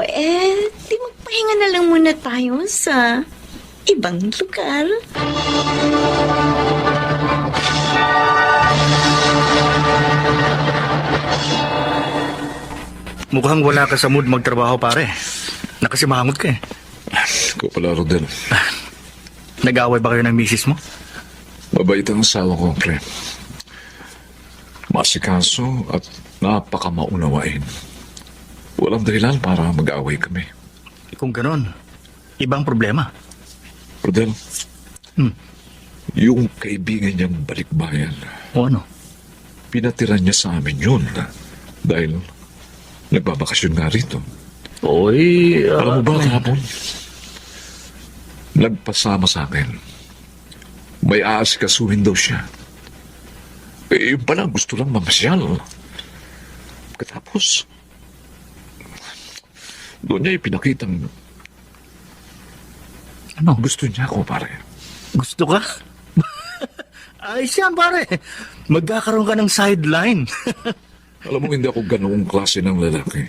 Di magpahinga na lang muna tayo sa ibang lugar. Mukhang wala ka sa mood magtrabaho, pare. Nakasimangot ka eh. Ikaw pala, Rodel. Nag-away ba kayo ng misis mo? Mabait ang asawa ko, pre. Masikaso at napakamaunawain. Walang dahilan para mag-away kami. Kung ganon, ibang problema. Rodel, yung kaibigan niyang balikbayan, O ano? pinatira niya sa amin yun dahil nagbabakasyon nga rito. Oy, Alam mo ba kahapon? Nagpasama sa akin. May aasikasuhin daw siya. Yung pala, gusto lang mamasyal. Katapos, doon niya ipinakitang gusto niya ako, pare. Gusto ka? Ayos yan, pare. Magkakaroon ka ng sideline. Alam mo, hindi ako ganoong klase ng lalaki.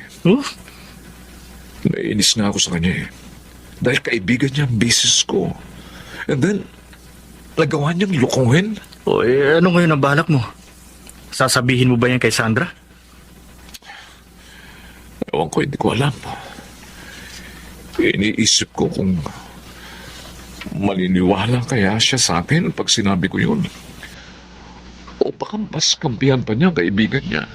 Naiinis nga ako sa kanya eh. Dahil kaibigan niya ang business ko. And then, nagawa niyang lukuhin. Oy, ano ngayon ang balak mo? Sasabihin mo ba yan kay Sandra? Ewan ko, hindi ko alam. Iniisip ko kung maliniwala kaya siya sa akin pag sinabi ko yun. O baka mas kampihan pa niya ang kaibigan niya.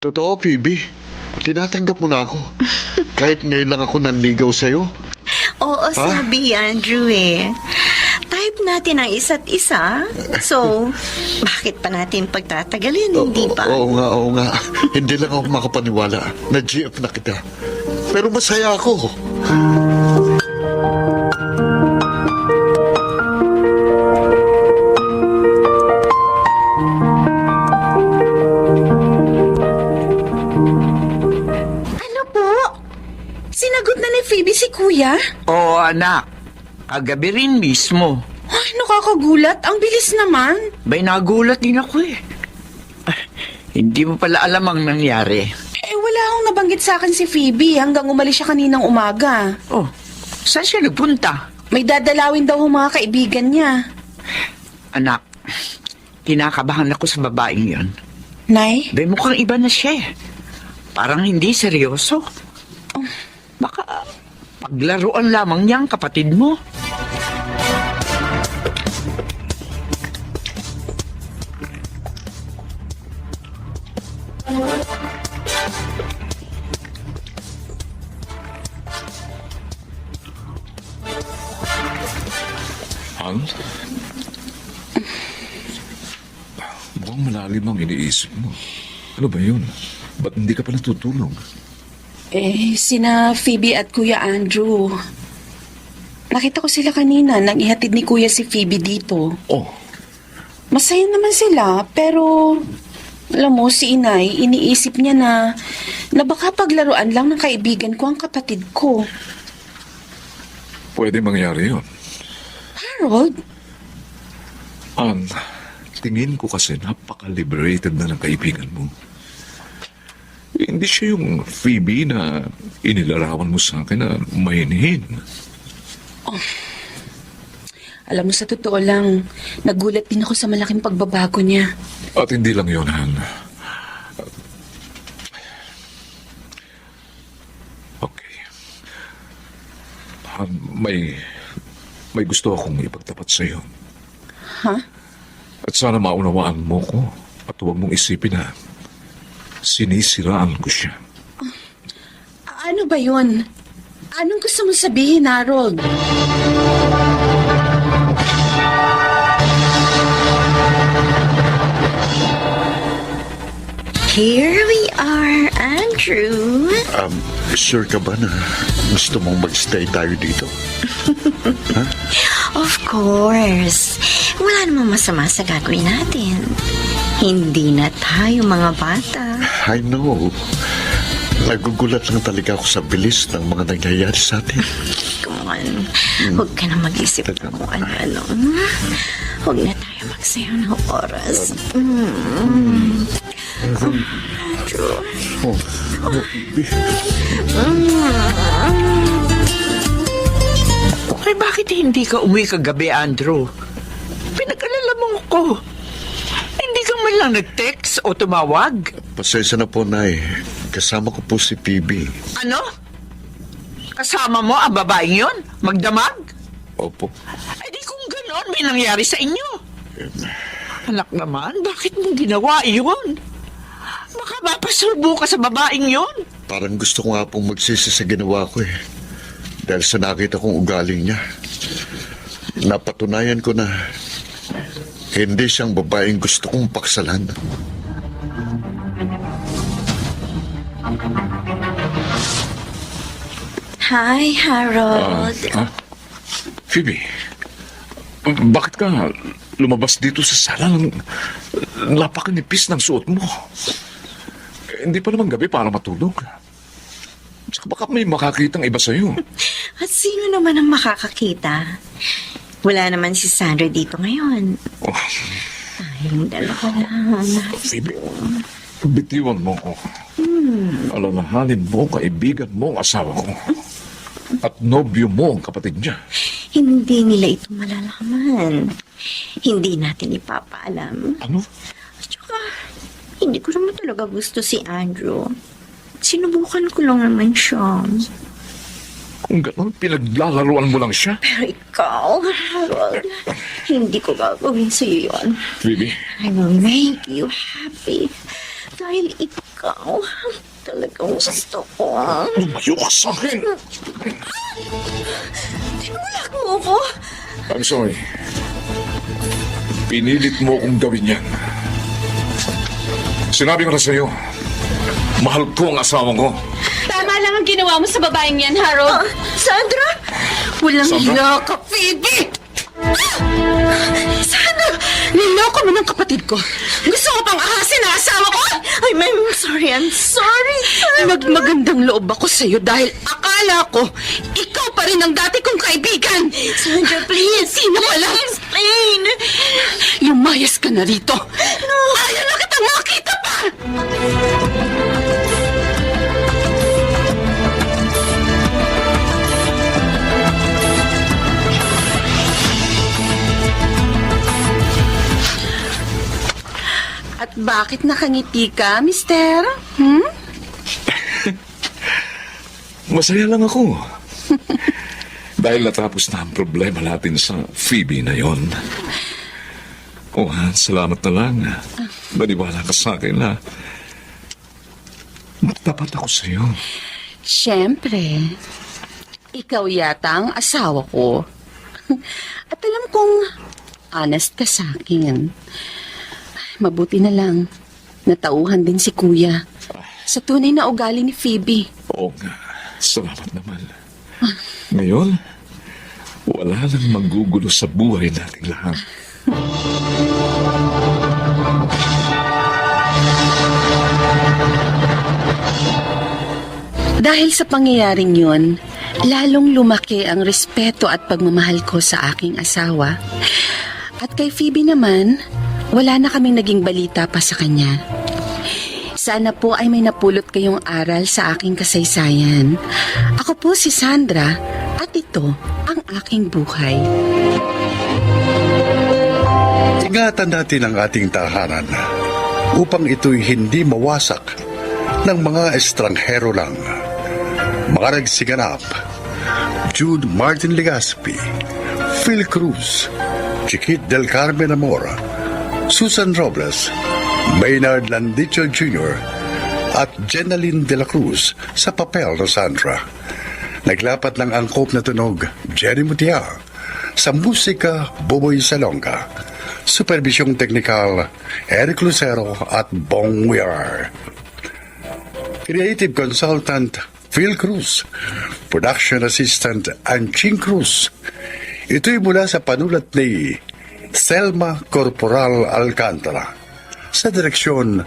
Totoo, Phoebe. Tinatanggap mo na ako. Kahit ngayon lang ako nanligaw sa'yo. Oo, sabi Andrew eh. Type natin ang isa't isa. So, bakit pa natin pagtatagalin, hindi ba? Oo nga. Hindi lang ako makapaniwala. Na-GF na kita. Pero masaya ako. Ano po? Sinagot na ni Phoebe si Kuya? Oo, anak. Kagabi rin mismo. Ay, nakakagulat. Ang bilis naman. Bay, nagulat din ako eh. Hindi mo pala alam ang nangyari. Eh, wala akong nabanggit sa akin si Phoebe hanggang umalis siya kaninang umaga. Oh, saan siya nagpunta? May dadalawin daw ang mga kaibigan niya. Anak, kinakabahan ako sa babaeng yon. Nay? Bay, mukhang iba na siya eh. Parang hindi seryoso. Baka paglaruan lamang niya ang kapatid mo. Han? Mukhang malalim ang iniisip mo. Ano ba yun? Ba't hindi ka pa natutulog? Eh, sina Phoebe at Kuya Andrew. Nakita ko sila kanina nang ihatid ni Kuya si Phoebe dito. Oh, Masaya naman sila, pero alam mo, si Inay, iniisip niya na baka paglaruan lang ng kaibigan ko ang kapatid ko. pwede mangyari yun. Harold? Ang tingin ko kasi napaka-liberated na ng kaibigan mo. Hindi siya yung Phoebe na inilarawan mo sa akin na mahinihin. Alam mo, sa totoo lang, nagulat din ako sa malaking pagbabago niya. At hindi lang yun, Han. Okay. Han, may gusto akong ipagtapat sa'yo. Ha? At sana maunawaan mo ko at huwag mong isipin na sinisiraan ko siya. Ano ba yun? Anong gusto mo sabihin, Harold? Here we are, Andrew. Sure ka ba na gusto mong mag-stay tayo dito? Of course. Wala namang masama sa gagawin natin. Hindi na tayo mga bata. I know. Nagugulat lang talaga ako sa bilis ng mga nangyayari sa atin. Come on. Huwag ka na mag-isip na kung ano-ano. Huwag na tayo magsayaw ng oras. Andrew. Ay, bakit hindi ka umuwi kagabi, Andrew? Pinag-alala mo ko. Hindi ka man lang nag-text o tumawag. Pasensya na po, Nay. Kasama ko po si Phoebe. Ano? Kasama mo ang babaeng yon? Magdamag? Opo. Ay, di kung ganon, may nangyari sa inyo. Anak naman, bakit mo ginawa yun? Baka mapasulbo ka sa babaeng yon. Parang gusto ko nga pong magsisi sa ginawa ko eh. Dahil sa nakita kong ugaling niya. Napatunayan ko na hindi siyang babaeng gusto kong paksalan. Hi, Harold. Phoebe, bakit ka lumabas dito sa sala ng napakanipis ng suot mo? Hindi pa naman gabi para matulog. Tsaka baka may makakitang iba sa'yo. At sino naman ang makakakita? Wala naman si Sandra dito ngayon. Tayong dalawa lang. Phoebe, bitiwan mo ko. Alalahanin mo ang kaibigan mo ang asawa ko. At nobyo mo ang kapatid niya. Hindi nila ito malalaman. Hindi natin ipapaalam. Ano? At saka, hindi ko naman talaga gusto si Andrew. Sinubukan ko lang naman siya. Kung gano'n, pinaglalaruan mo lang siya. Pero ikaw, Harold, hindi ko gagawin sa'yo yun. Phoebe, I will make you happy. Dahil ikaw, talagang gusto ko. lumayo ka sa akin! Tinulag mo ko. I'm sorry. Pinilit mo akong gawin yan. Sinabi ko na sa'yo, mahal ko ang asawa ko. Tama lang ang ginawa mo sa babaeng yan, Harold. Sandra! Walang Sandra? hiya ka, Phoebe! Sana, niloko mo ng kapatid ko. Gusto mo pang ahasin na asawa ko? I'm sorry, I'm sorry. Nagmagandang loob ako sa'yo dahil akala ko, ikaw pa rin ang dati kong kaibigan. Sandra, please. Sino pala? Explain. Lumayas ka na rito. No. Ayaw na kitang makita pa! At bakit nakangiti ka, mister? Masaya lang ako. Dahil natapos na ang problema natin sa Phoebe na yon. Oh, salamat na lang. Maniwala ka sa akin na tapat ako sa iyo. Siyempre, ikaw yata ang asawa ko. At alam kong honest ka sa akin. Mabuti na lang, natauhan din si Kuya sa tunay na ugali ni Phoebe. Oo nga, salamat naman. Ngayon, wala nang manggugulo sa buhay nating lahat. Dahil sa pangyayaring yun, lalong lumaki ang respeto at pagmamahal ko sa aking asawa. At kay Phoebe naman, wala na kaming naging balita pa sa kanya. Sana po ay may napulot kayong aral sa aking kasaysayan. Ako po si Sandra at ito ang aking buhay. Ingatan natin ang ating tahanan upang ito'y hindi mawasak ng mga estranghero lang. Mga nagsiganap: Jude Martin Legaspi, Phil Cruz, Chiquit del Carmen Amora, Susan Robles, Maynard Landicho Jr. at Jenaline de la Cruz sa papel na Sandra. Naglapat ng angkop na tunog Jerry Mutia, sa musika Boboy Salonga, supervisyong teknikal Eric Lucero at Bong Weir. Creative Consultant Phil Cruz, Production Assistant Anching Cruz. Ito'y mula sa panulat ni Selma Corporal Alcantara, sa direksyon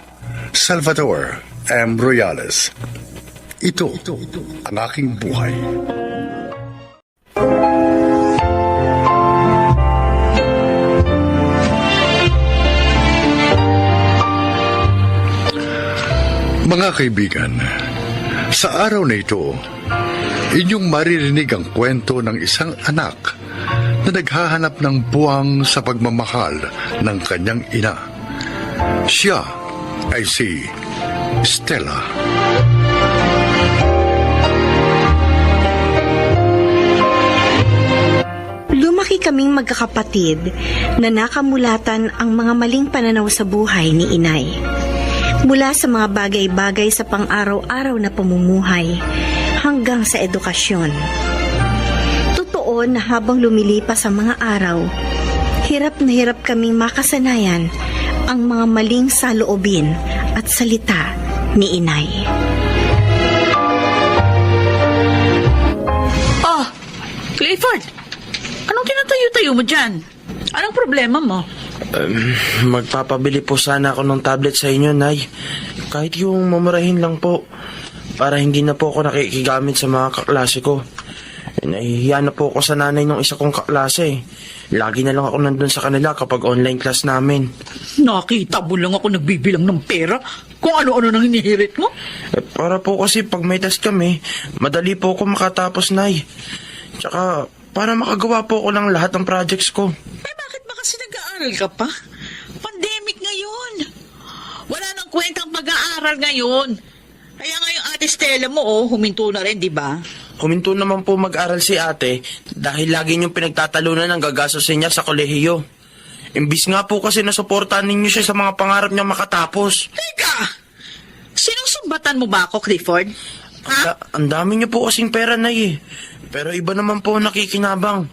Salvador M. Royales. Ito ang aking buhay. Mga kaibigan, sa araw na ito, inyong maririnig ang kwento ng isang anak na naghahanap ng buwang sa pagmamahal ng kanyang ina. Siya ay si Stella. Lumaki kaming magkakapatid na nakamulatan ang mga maling pananaw sa buhay ni Inay. Mula sa mga bagay-bagay sa pang-araw-araw na pamumuhay hanggang sa edukasyon. Totoo na habang lumilipas ang mga araw, hirap na hirap kaming makasanayan ang mga maling saloobin at salita ni Inay. Oh, Clifford! Anong tinatayo-tayo mo dyan? Anong problema mo? Magpapabili po sana ako ng tablet sa inyo, Nay. Kahit yung mamurahin lang po. Para hindi na po ako nakikigamit sa mga kaklase ko. Nahihiya na po ako sa nanay ng isa kong kaklase. Lagi na lang ako nandun sa kanila kapag online class namin. Nakita mo lang ako nagbibilang ng pera kung ano-ano nang hinihirit mo. Para po kasi pag may test kami, madali po ako makatapos, Nay. Tsaka para makagawa po ako ng lahat ng projects ko. Bakit ba kasi nag-aaral ka pa? Pandemic ngayon. Wala nang kwentang pag-aaral ngayon. Kaya nga yung ate Stella mo, huminto na rin, di ba? Huminto naman po mag-aral si ate dahil lagi niyong pinagtatalunan ng gagastusin niya sa kolehiyo. Imbis nga po kasi nasuportahan ninyo siya sa mga pangarap niya makatapos. Teka! Sinusumbatan mo ba ako, Clifford? Ang dami niyo po kasing pera, Nay, eh. Pero iba naman po nakikinabang.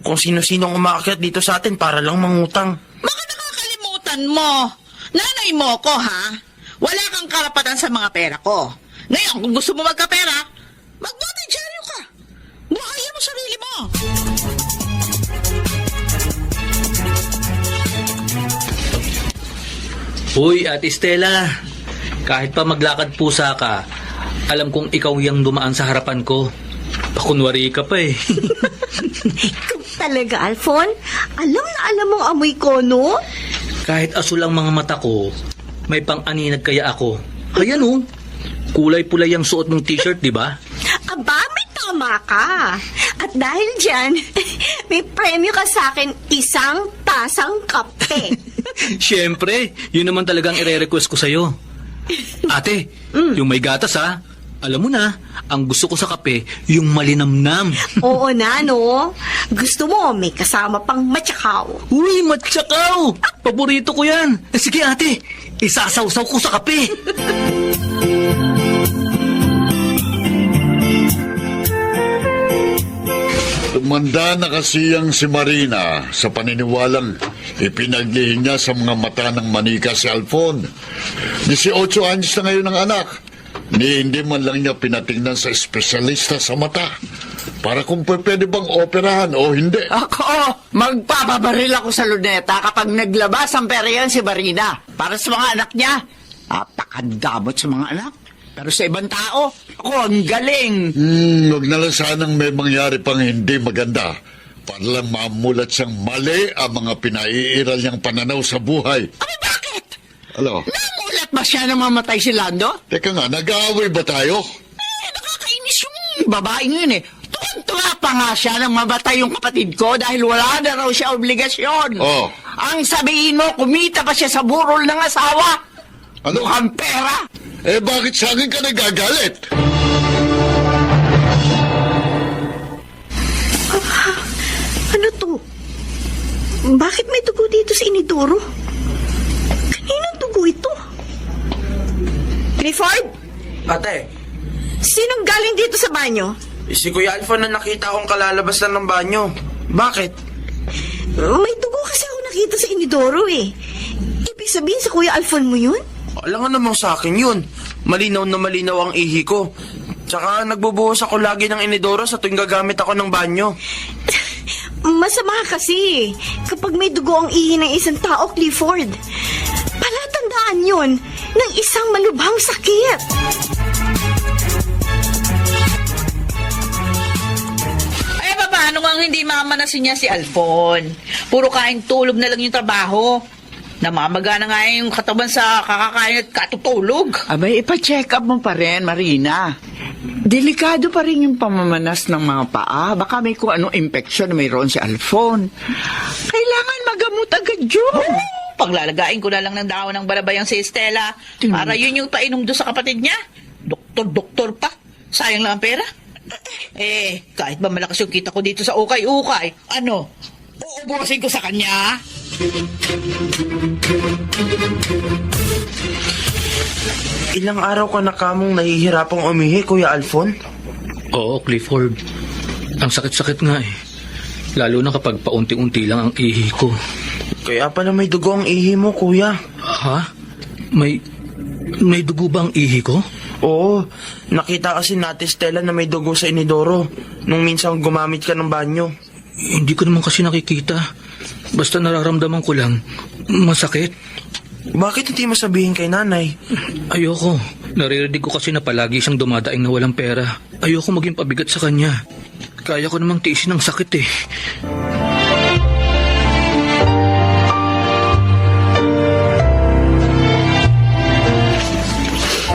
Kung sino-sino ang umaakyat dito sa atin para lang mangutang. Baka nakakalimutan mo. Nanay mo ko, ha? Wala kang karapatan sa mga pera ko. Ngayon, kung gusto mo magkapera, magbotidyaryo ka. Buhayan mo sarili mo. Uy, Ate Stella, kahit pa maglakad pusa ka, alam kong ikaw yung dumaan sa harapan ko. Pakunwari ka pa eh. Talaga, Alfon? Alam na alam mong amoy ko, no? Kahit asul ang mga mata ko, may pang-aninag kaya ako. Ayan oh, kulay-pulay ang suot mong t-shirt, di ba? Aba, may tama ka. At dahil dyan, may premyo ka sa akin, 1 tasang kape. Siyempre, yun naman talagang ire-request ko sa'yo. Ate, yung may gatas ha. Alam mo na, ang gusto ko sa kape, yung malinamnam. Oo na, no? Gusto mo, may kasama pang matsakaw. Uy, matsakaw! Paborito ko yan. Sige ate, isasawsaw ko sa kape. Tumanda na kasi ang si Marina sa paniniwalang ipinaglihin niya sa mga mata ng manika si Alfon. 18 anyos na ngayon ang anak. Hindi man lang niya pinatingnan sa espesyalista sa mata para kung pwede bang operahan o hindi. Ako, magpapabaril ako sa luneta kapag naglabas ang pera yan si Marina. Para sa mga anak niya. Napakadamot sa mga anak. Pero sa ibang tao, ako ang galing. Huwag na lang sanang may mangyari pang hindi maganda para lang mamulat siyang mali ang mga pinaiiral niyang pananaw sa buhay. Ay, bakit? Ano? Namulat ba siya na mamatay si Lando? Teka nga, nag-aaway ba tayo? Nakakainis yung babaeng yun eh. Tuwa pa nga siya nang mamatay yung kapatid ko dahil wala na raw siya obligasyon. Oh. Ang sabihin mo, kumita pa siya sa burol ng asawa. Ano? Mukhang pera. Eh, bakit sa akin ka nagagalit? Ano to? Bakit may dugo dito sa inidoro? Kaninong dugo ito? Clifford? Ate, Sinong galing dito sa banyo? si Kuya Alfon na nakita akong kalalabas lang ng banyo. Bakit? May dugo kasi ako nakita sa inidoro eh. Ibig sabihin sa Kuya Alfon mo yun? Alam nga namang sa akin yun. Malinaw na malinaw ang ihi ko. Tsaka nagbubuhos ako lagi ng inidoro sa tuwing gagamit ako ng banyo. Masama kasi kapag may dugo ang ihi ng isang tao, Clifford. Palatandaan yun ng isang malubhang sakit. Ay, paano nga hindi mamanasin niya si Alfon? Puro kain tulog na lang yung trabaho. Namamaga na nga yung katawan sa kakakain at katutulog. Abay, ipa-check up mo pa rin, Marina. Delikado pa rin yung pamamanas ng mga paa. Baka may kung anong infection na mayroon si Alfon. Kailangan magamot agad yun. Paglalagain ko na lang ng dahon ng balabayang si Estela para yun yung painom doon sa kapatid niya. Doktor pa. Sayang lang ang pera. Kahit ba malakas yung kita ko dito sa ukay-ukay, ano? Uubusin ko sa kanya? Ilang araw ka na kamong nahihirapang umihi, Kuya Alfon? Oo, Clifford. Ang sakit-sakit nga eh. Lalo na kapag paunti-unti lang ang ihi ko. Kaya pala may dugo ang ihi mo, Kuya. Ha? May dugo ba ang ihi ko? Oo. Nakita kasi natin, Stella, na may dugo sa inidoro nung minsan gumamit ka ng banyo. Hindi ko naman kasi nakikita. Basta nararamdaman ko lang, masakit. Bakit hindi mo sabihin kay nanay? Ayoko. Naririnig ko kasi na palagi siyang dumadaing na walang pera. Ayoko maging pabigat sa kanya. Kaya ko namang tiisin ang sakit eh.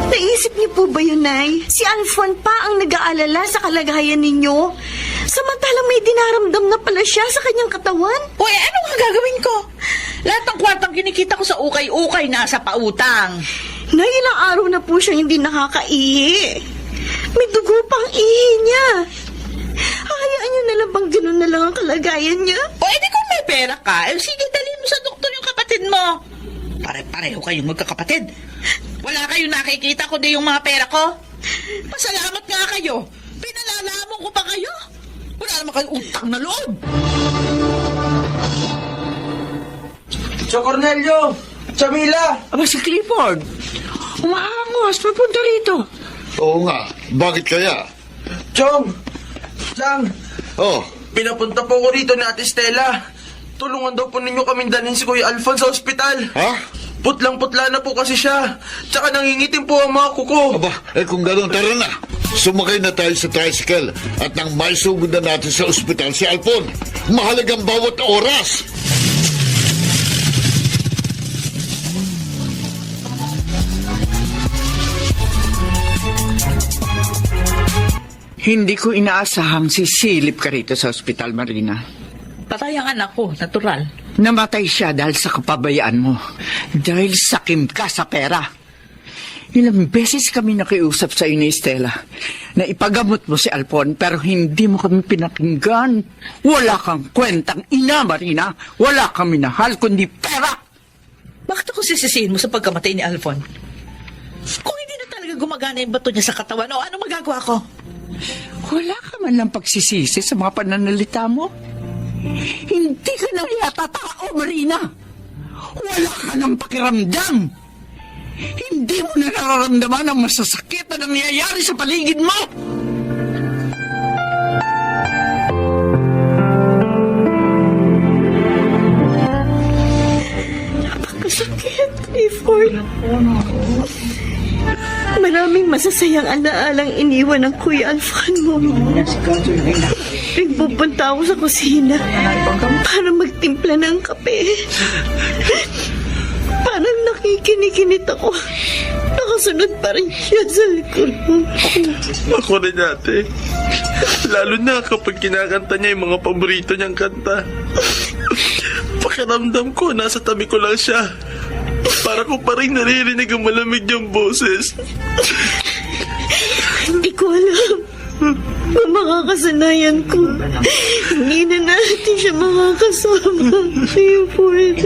Naisip niyo po ba yun, Nay? Si Alfon pa ang nag-aalala sa kalagayan ninyo. Samantalang may dinaramdam na pala siya sa kanyang katawan. Uy, ano nga gagawin ko? Lahat ng kwartang kinikita ko sa ukay-ukay nasa pautang. Na ilang araw na po siya hindi nakakaihi. May dugo pang ihi niya. Hayaan niyo na lang bang ganun na lang ang kalagayan niya? O, edi kung may pera ka, sige, dalhin mo sa doktor yung kapatid mo. Pare-pareho kayong magkakapatid. Wala kayong nakikita kundi yung mga pera ko. Pasalamat nga kayo. Pinalalamon ko pa kayo. Wala naman kayong utang na loob. Tio Cornelio! Chamila! Aba, si Clifford. Umaangos, papunta rito. Oo nga. Bakit kaya? Chong! Chang! Oh, Pinapunta po ko rito ni Ate Stella. Tulungan daw po ninyo kaming dalhin si Kuya Alphonse sa ospital. ha? Putlang-putla na po kasi siya. Tsaka nangingitim po ang mga kuko. Aba, kung gano'n, tara na. Sumakay na tayo sa tricycle at nang maisugod na natin sa ospital si Alpon. Mahalagang bawat oras. Hindi ko inaasahang sisilip ka rito sa ospital, Marina. Patay ang anak ko, natural. Namatay siya dahil sa kapabayaan mo. Dahil sakim ka sa pera. Ilang beses kami nakiusap sa iyo ni Stella na ipagamot mo si Alpon pero hindi mo kami pinakinggan. Wala kang kwentang ina, Marina. Wala kang minahal kundi pera. Bakit ako sisisihin mo sa pagkamatay ni Alphon? Kung hindi na talaga gumagana yung bato niya sa katawan, o ano magagawa ko? Wala ka man lang pagsisisi sa mga pananalita mo. Hindi ka na yata tao, Marina. Wala ka ng pakiramdam. Hindi mo na nararamdaman ang masasakit na nangyayari sa paligid mo. Napakasakit, Clifford. Maraming masasayang alaalang iniwan ng Kuya Alfan mo. Nagpupunta ako sa kusina para magtimpla ng kape. Parang nakikinikinit ako. Nakasunod pa rin siya sa likod mo. Ako rin ate. Lalo na kapag kinakanta niya yung mga paborito niyang kanta. Pakiramdam ko, nasa tabi ko lang siya. Para ko pa rin naririnig ang malamig niyang boses. Hindi ko alam kung makakasanayan ko. Hindi na natin siya makakasama. Clifford.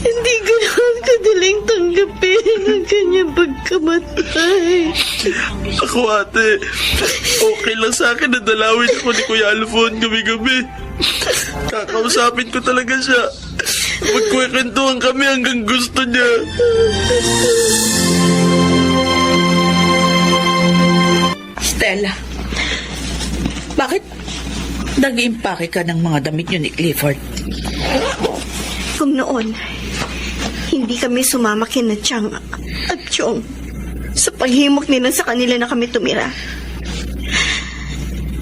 Hindi ko naman kadaling tanggapin ang kanyang pagkamatay. Ako ate, okay lang sa akin na dalawin ako ni Kuya Alphon gabi-gabi. Kakausapin ko talaga siya. Magkwentuhan kami hanggang gusto niya. Stella, bakit nag-iimpake ka ng mga damit niyo ni Clifford? Kung noon, hindi kami sumama kina Chang at Chong sa paghimok nila sa kanila na kami tumira.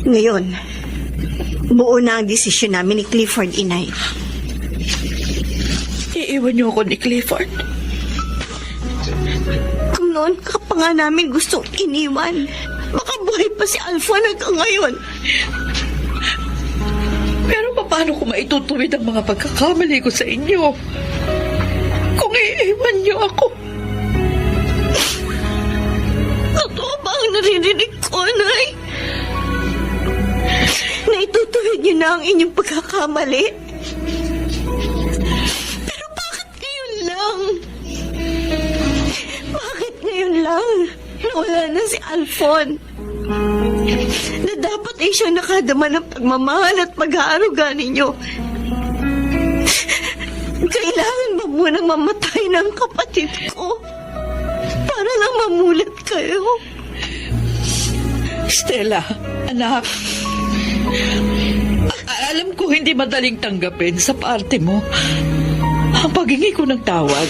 Ngayon, buo na ang desisyon namin ni Clifford, Inay. Iiwan niyo ako ni Clifford? Kung noon ka pa nga namin gustong iniwan, baka buhay pa si Alphon hanggang ngayon. Pero paano ko maitutuwid ang mga pagkakamali ko sa inyo? Kung iiwan niyo ako. Totoo ba ang naririnig ko, Nay? Naitutuwid niyo na ang inyong pagkakamali? Pero bakit ngayon lang? Bakit ngayon lang na wala na si Alphon? Na dapat ay siyang nakadama ng pagmamahal at pag-aaruga ninyo. Kailangan ba munang mamatay ng kapatid ko? Para lang mamulat kayo? Stella, anak. Alam ko hindi madaling tanggapin sa parte mo ang paghingi ko ng tawad.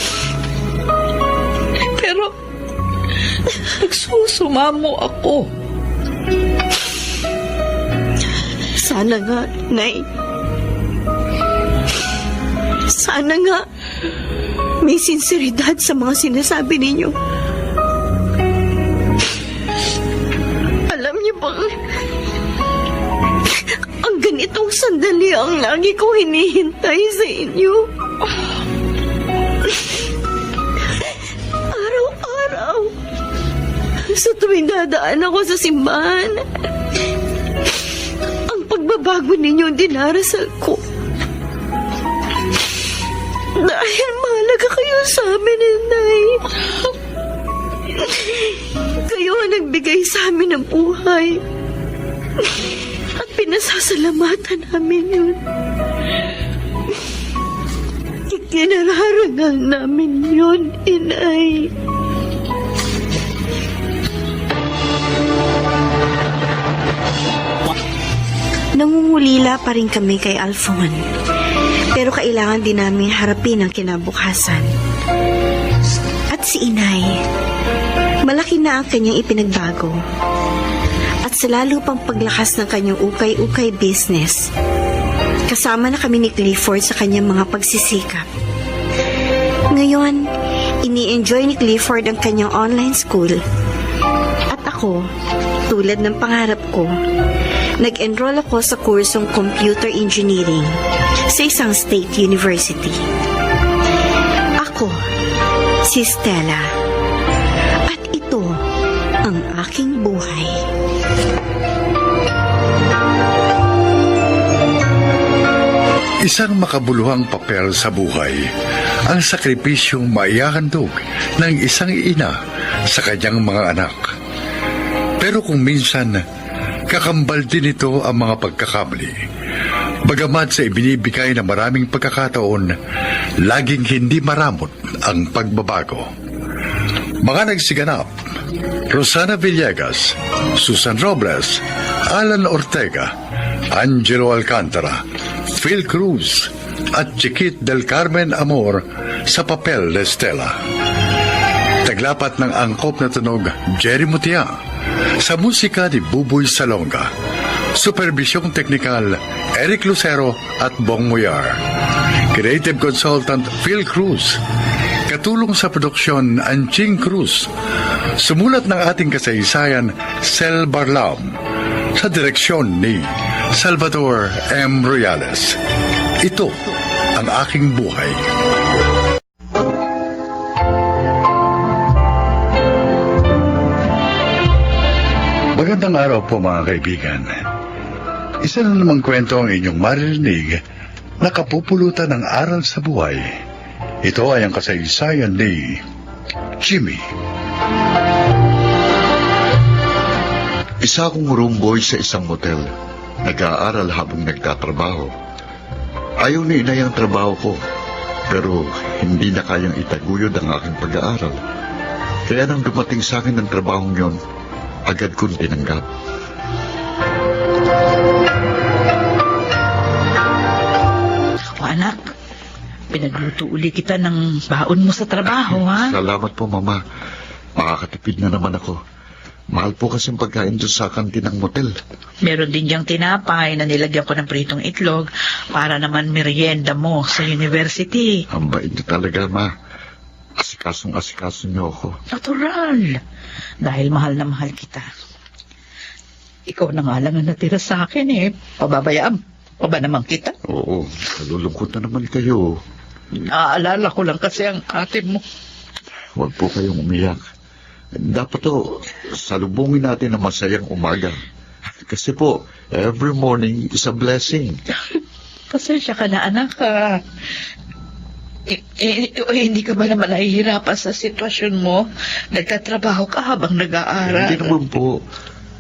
Pero nagsusumamo ako. Sana nga, Nay. Sana nga may sinseridad sa mga sinasabi ninyo. Alam niyo bang itong sandali ang lagi kong hinihintay sa inyo. Araw-araw, sa tuwing dadaan ako sa simbahan, ang pagbabago ninyo ang dinarasal ko. Dahil mahalaga kayo sa amin, Nay. Kayo ang nagbigay sa amin ng buhay. At pinasasalamatan namin yun. Ikinararangal namin yun, Inay. Nangungulila pa rin kami kay Alfon. Pero kailangan din namin harapin ang kinabukasan. At si Inay, malaki na ang kanyang ipinagbago. At sa lalo pang paglakas ng kanyang ukay-ukay business, kasama na kami ni Clifford sa kanyang mga pagsisikap. Ngayon, ini-enjoy ni Clifford ang kanyang online school. At ako, tulad ng pangarap ko, nag-enroll ako sa kursong Computer Engineering sa isang state university. Ako, si Stella. At ito ang aking buhay. Isang makabuluhang papel sa buhay ang sakripisyong maihahandog ng isang ina sa kanyang mga anak. Pero kung minsan, kakambal din ito ang mga pagkakamali. Bagamat sa ibinibigay na maraming pagkakataon, laging hindi maramot ang pagbabago. Mga nagsiganap: Rosana Villegas, Susan Robles, Alan Ortega, Angelo Alcantara, Phil Cruz, at Chiquit del Carmen Amor sa papel de Stella. Taglapat ng angkop na tunog, Jerry Mutia, sa musika ni Buboy Salonga. Supervisyong teknikal, Eric Lucero at Bong Muyar. Creative Consultant, Phil Cruz. Katulong sa produksyon, Anching Cruz. Sumulat ng ating kasaysayan, Sel Barlam. Sa direksyon ni Salvador M. Royales. Ito ang aking buhay. Magandang araw po mga kaibigan. Isa na namang kwento ang inyong maririnig na kapupulutan ng aral sa buhay. Ito ay ang kasaysayan ni Jimmy. Isa akong room boy sa isang motel. Nag-aaral habang nagtatrabaho. Ayaw ni inay ang trabaho ko, pero hindi na kayang itaguyod ang aking pag-aaral. Kaya nang dumating sa akin ang trabahong yon, agad kong tinanggap. O anak, pinagluto uli kita ng baon mo sa trabaho, ha? Salamat po, Mama. Makakatipid na naman ako. Mahal po kasing pagkain doon sa kantinang motel. Meron din diyang tinapay na nilagyan ko ng pritong itlog para naman merienda mo sa university. Ang bait niyo talaga, Ma. Asikasong-asikaso niyo ako. Natural. Dahil mahal na mahal kita. Ikaw na nga lang ang natira sa akin, eh. Pababayaan pa ba naman kita? Oo, nalulungkot na naman kayo. Naaalala ko lang kasi ang ate mo. Huwag po kayong umiyak. Dapat to, salubungin natin ang masayang umaga. Kasi po, every morning is a blessing. Pasensya ka na, anak. Hindi ka ba naman nahihirapan sa sitwasyon mo? Nagtatrabaho ka habang nag-aaral. Hindi naman po.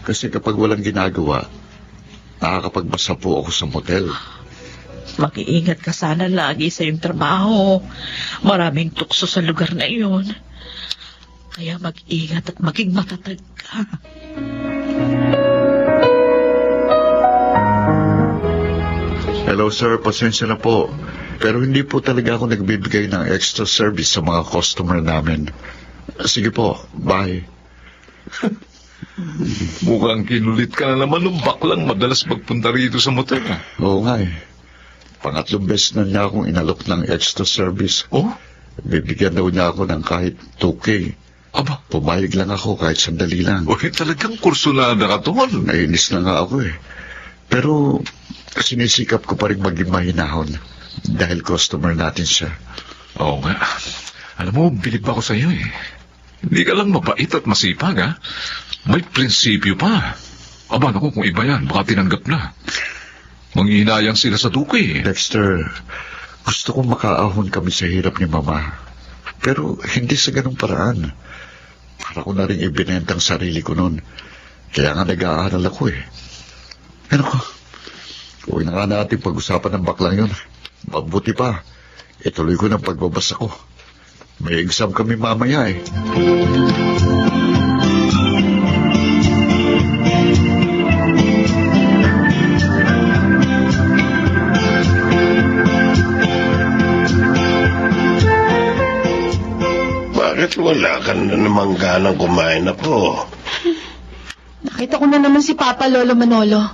Kasi kapag walang ginagawa, nakakapagbasa po ako sa motel. Mag-iingat ka sana lagi sa iyong trabaho. Maraming tukso sa lugar na iyon. Kaya mag-ingat at maging matatag ka. Hello sir, pasensya na po. Pero hindi po talaga ako nagbibigay ng extra service sa mga customer namin. Sige po, bye. Mukhang kinulit ka na naman ng baklang madalas magpunta rito sa motel. Oo nga eh. Pangatlong beses na niya akong inalok ng extra service. Oh? Bibigyan daw niya ako ng kahit 2K. Aba, pumayag lang ako kahit sandali lang. Talagang kursunada ka, Tol. Nainis na nga ako eh. Pero Sinisikap ko pa rin maging mahinahon dahil customer natin siya. Oo nga. Alam mo, bilib ako sa iyo eh. Hindi ka lang mabait at masipag, ha? May prinsipyo pa. Aba, naku, kung iba yan, baka tinanggap na. Manghihinayang sila sa duki. Dexter, gusto kong makaahon kami sa hirap ni Mama. Pero hindi sa ganung paraan. Para ko na rin ibinenta ang sarili ko noon. Kaya nga nag-aaral ako eh. Ano ko? Huwag na nga natin pag-usapan ng baklang yun. Mabuti pa. Ituloy ko ng pagbabasa ko. May exam kami mamaya eh. Bakit wala ka na namang ganang kumain na po? Nakita ko na naman si Papa Lolo Manolo.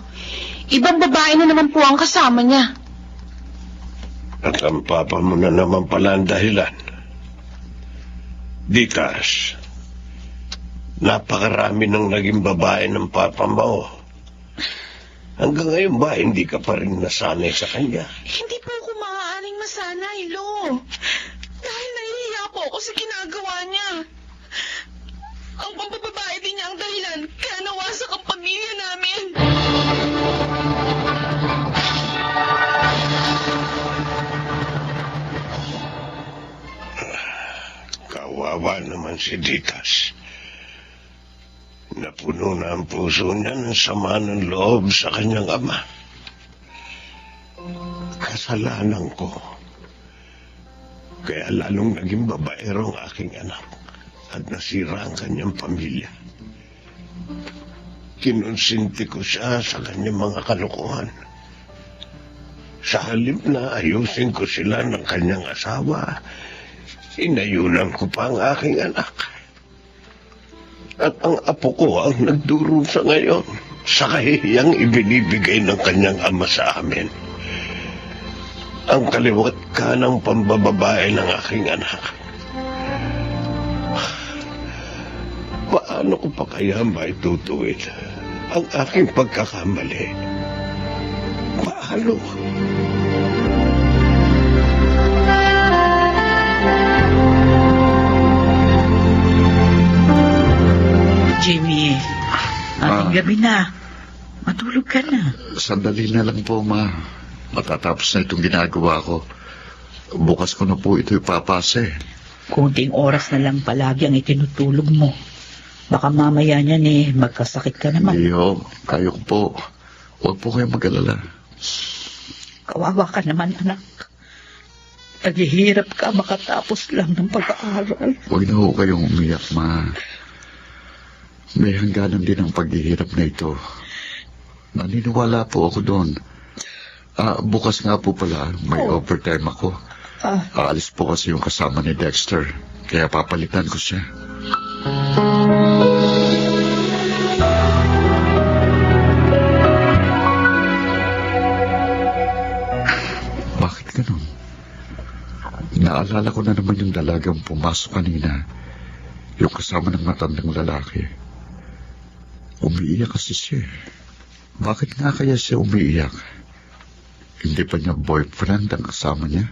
Ibang babae na naman po ang kasama niya. At ang papa mo na naman pala ang dahilan. Ditas, napakarami ng naging babae ng papa mo. Hanggang ngayon ba, hindi ka pa rin nasanay sa kanya? Hindi po ako maaaring masanay, Lo. Dahil nahihiya po ako sa ginagawa niya. Ang pambababae din niya ang dahilan kaya nawasak ang pamilya namin. Kawawa naman si Ditas. Napuno na ang puso niya ng sama ng loob sa kanyang ama. Kasalanan ko. Kaya lalong naging babaero ang aking anak at nasira ang kanyang pamilya. Kinonsinti ko siya sa kanyang mga kalokohan. Sa halip na ayusin ko sila ng kanyang asawa, inayunan ko pa ang aking anak. At ang apo ko ang nagdurusa ngayon sa kahihiyang ibinibigay ng kanyang ama sa amin. Ang kaliwat ka ng pambababae ng aking anak. Paano ko pa kaya maitutuwid ang aking pagkakamali? Paano? Jimmy, ating gabi na. Matulog ka na. Sandali na lang po, Ma. Matatapos na itong ginagawa ko. Bukas ko na po ito ipapasa eh. Kunting oras na lang palagi ang itinutulog mo. Baka mamaya niyan magkasakit ka naman. Iyo, kayo ko po. Huwag po kayong mag-alala. Kawawa ka naman, anak. Naghihirap ka makatapos lang ng pag-aaral. Huwag na ho kayong umiyak, Ma. May hangganan din ang paghihirap na ito. Naniniwala po ako doon. Bukas nga po pala, may overtime ako. Aalis po kasi yung kasama ni Dexter. Kaya papalitan ko siya. Bakit ganun? Naalala ko na naman yung dalagang pumasok kanina. Yung kasama ng matandang lalaki. Umiiyak kasi siya. Bakit nga kaya siya umiiyak? Hindi pa niya boyfriend ang kasama niya?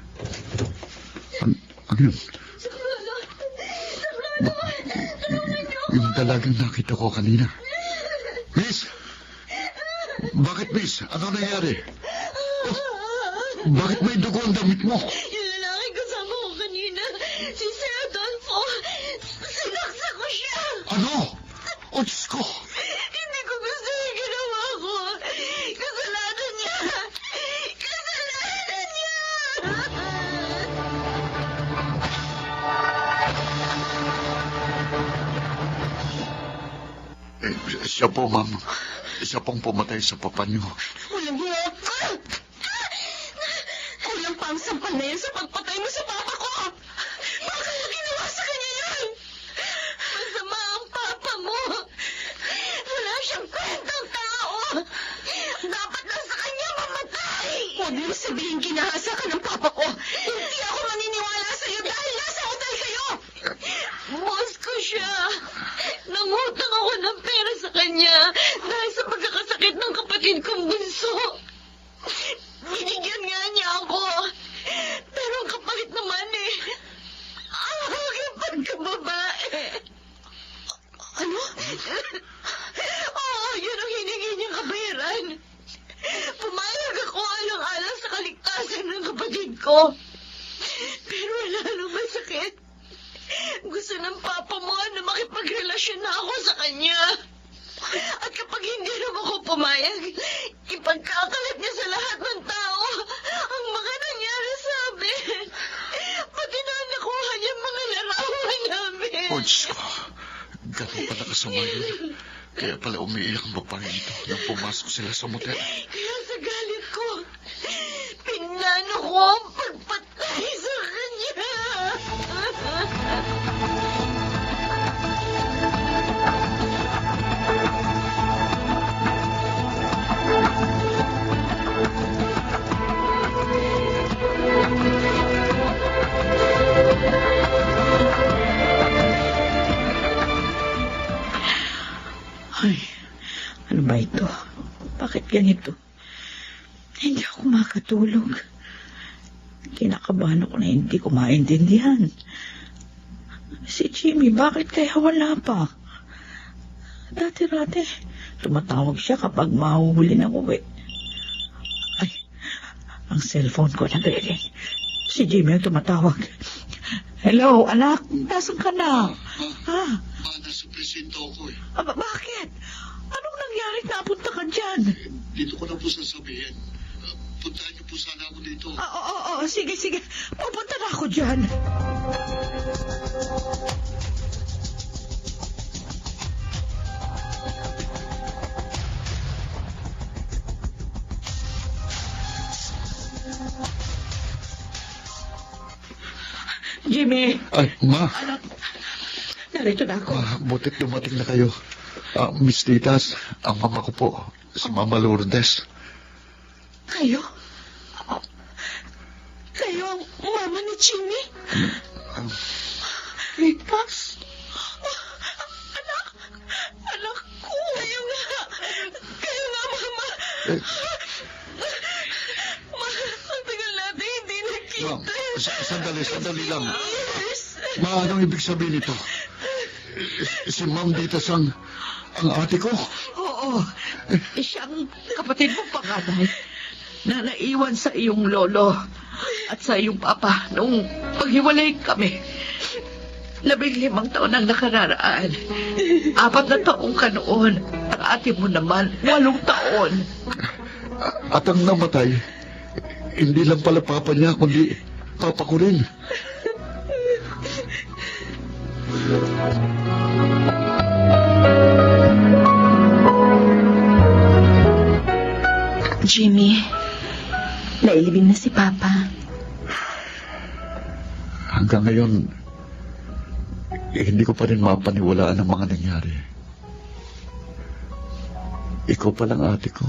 Ano yun? Yung dalagang nakita ko kanina. Miss! Bakit, Miss? Ano nangyari? Bakit may dugo ang damit mo? Yung lalaki kasama ko kanina, si Sir Adolfo, sinaksa ko siya. Ano? O, Diyos ko! Hindi ko gusto yung ginawa ko. Kasalanan niya. Kasalanan niya. Siya po, ma'am. Siya pong pumatay sa papa niyo. Walang hiya ka! Kulang pa ang sampal na yan sa pagpatay mo sa papa ko! Bakit mo ginawa sa kanya yan? Masama ang papa mo. Wala siyang kwentang tao. Dapat lang sa kanya mamatay. Huwag mo sabihin ginahasa ka ng papa ko. Hindi ako maniniwala sa'yo dahil nasa hotel kayo! Boss ko siya. Nangutang ako ng pera sa kanya dahil sa pagkakasakit ng kapatid kong bunso. ko. Pero wala nang masakit. Gusto ng papa mo na makipagrelasyon na ako sa kanya. At kapag hindi naman ako pumayag, ipagkakalat niya sa lahat ng tao ang mga nangyari sa amin. Pati na nakuha niya mga larawan namin. Oh, Diyos ko. Ganun pala kasama yun. Kaya pala umiiyak ang babae ito nang pumasok sila sa motel. Kaya sa galit ko, pinano ko ang pagpatay sa kanya. Ay, ano ba ito? Bakit ganito? Hindi ako makatulog. Kinakabahan ako na hindi ko maintindihan. Si Jimmy, bakit kaya wala pa? Dati-rati, tumatawag siya kapag mahuhuli ng uwi. Ay, ang cellphone ko nag-ring. Si Jimmy ang tumatawag. Hello, anak, nasan ka na? Ha? Nasa presinto ako eh. Bakit? Anong nangyari? Napunta ka dyan? Dito ko na po sasabihin. Puntahan niyo po sana ako dito. Oo, sige. Pupunta na ako dyan. Jimmy! Ay, Ma. Narito na ako. Butit dumating na kayo. Miss Titas, ang mama ko po, si Mama Lourdes. Kayo? Kayo ang mama ni Jimmy? Titas? Anak ko. Kayo nga, mama. Ang tagal natin hindi nakita. Ma'am, sandali lang. Ma, anong ibig sabihin nito? Si Ma'am Titas ang ate ko? Oo. Siyang kapatid mong panganay na naiwan sa iyong lolo at sa iyong papa nung paghiwalay kami. 15 taon ang nakararaan. 4 na taong ka noon. Ang ate mo naman, 8 taon. At ang namatay, hindi lang pala papa niya, kundi papa ko rin. Jimmy, nailibing na si Papa. Hanggang ngayon, hindi ko pa rin mapaniwalaan ang mga nangyari. Ikaw pa lang ate ko.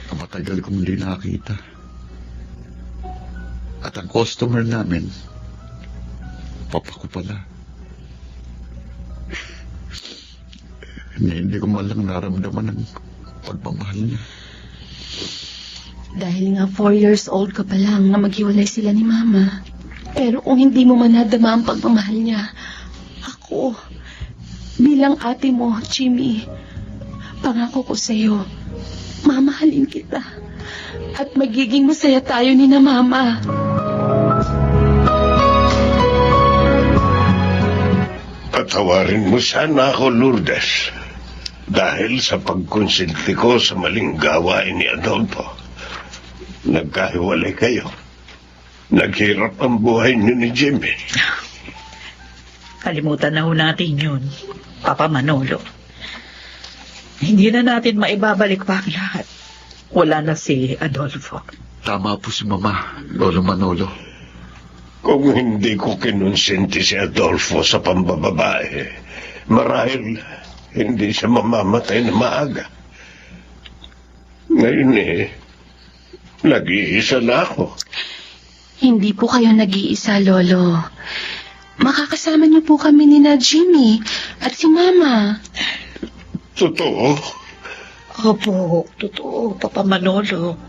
Na matagal kong hindi nakakita. At ang customer namin, papa ko pala. Hindi ko man lang naramdaman ng pagmamahal niya. Dahil nga 4 years old ka pa lang na maghiwalay sila ni Mama. Pero kung hindi mo man nadama ang pagmamahal niya, ako, bilang ate mo, Jimmy, pangako ko sa'yo, mamahalin kita. At magiging masaya tayo ni na Mama. Patawarin mo sana ako, Lourdes. Dahil sa pagkonsinti ko sa maling gawain ni Adolfo. Nagkahiwalay kayo. Naghirap ang buhay niyo ni Jimmy. Kalimutan na ho natin yun, Papa Manolo. Hindi na natin maibabalik pa ang lahat. Wala na si Adolfo. Tama po si Mama, Lolo Manolo. Kung hindi ko kinonsinti si Adolfo sa pambababae, marahil hindi siya mamamatay na maaga. Ngayon nag-iisa na ako. Hindi po kayo nag-iisa, Lolo. Makakasama niyo po kami ni na Jimmy at si Mama. Totoo? Opo, totoo, Papa Manolo.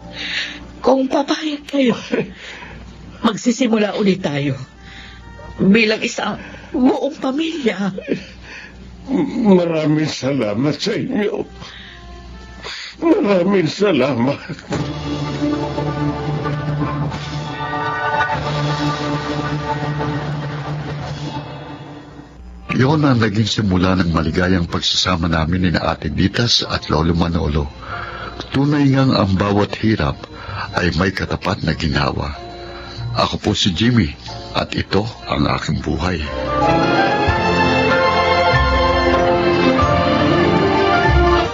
Kung papayag kayo, magsisimula ulit tayo. Bilang isang buong pamilya. Maraming salamat sa inyo. Maraming salamat. Iyon ang naging simula ng maligayang pagsasama namin ni na Ate Ditas at Lolo Manolo. Tunay ngang ang bawat hirap ay may katapat na ginawa. Ako po si Jimmy at ito ang aking buhay.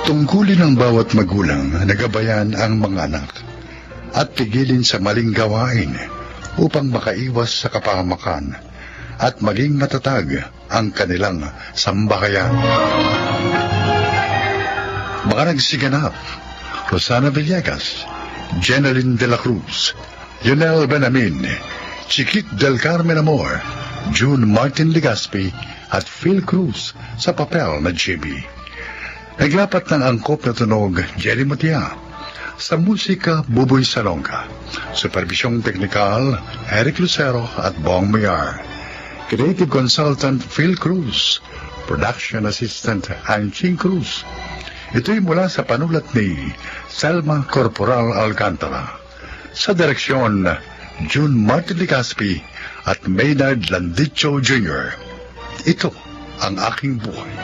Tungkulin ng bawat magulang na gabayan ang mga anak at pigilin sa maling gawain upang makaiwas sa kapahamakan at maging matatag ang kanilang sambahayan. Mga nagsiganap: Rosana Villegas, Jeneline de la Cruz, Yunel Benamin, Chiquit del Carmen Amor, June Martin Legaspi at Phil Cruz sa papel na Jimmy. Naglapat ng angkop na tunog, Jerry Matia. Sa musika, Buboy Salonga. Supervisyong teknikal, Eric Lucero at Bong Mayar. Creative consultant, Phil Cruz. Production assistant, Anching Cruz. Ito'y mula sa panulat ni Selma Corporal Alcantara. Sa direksyon, June Martin Legaspi at Maynard Landicho Jr. Ito ang aking buhay.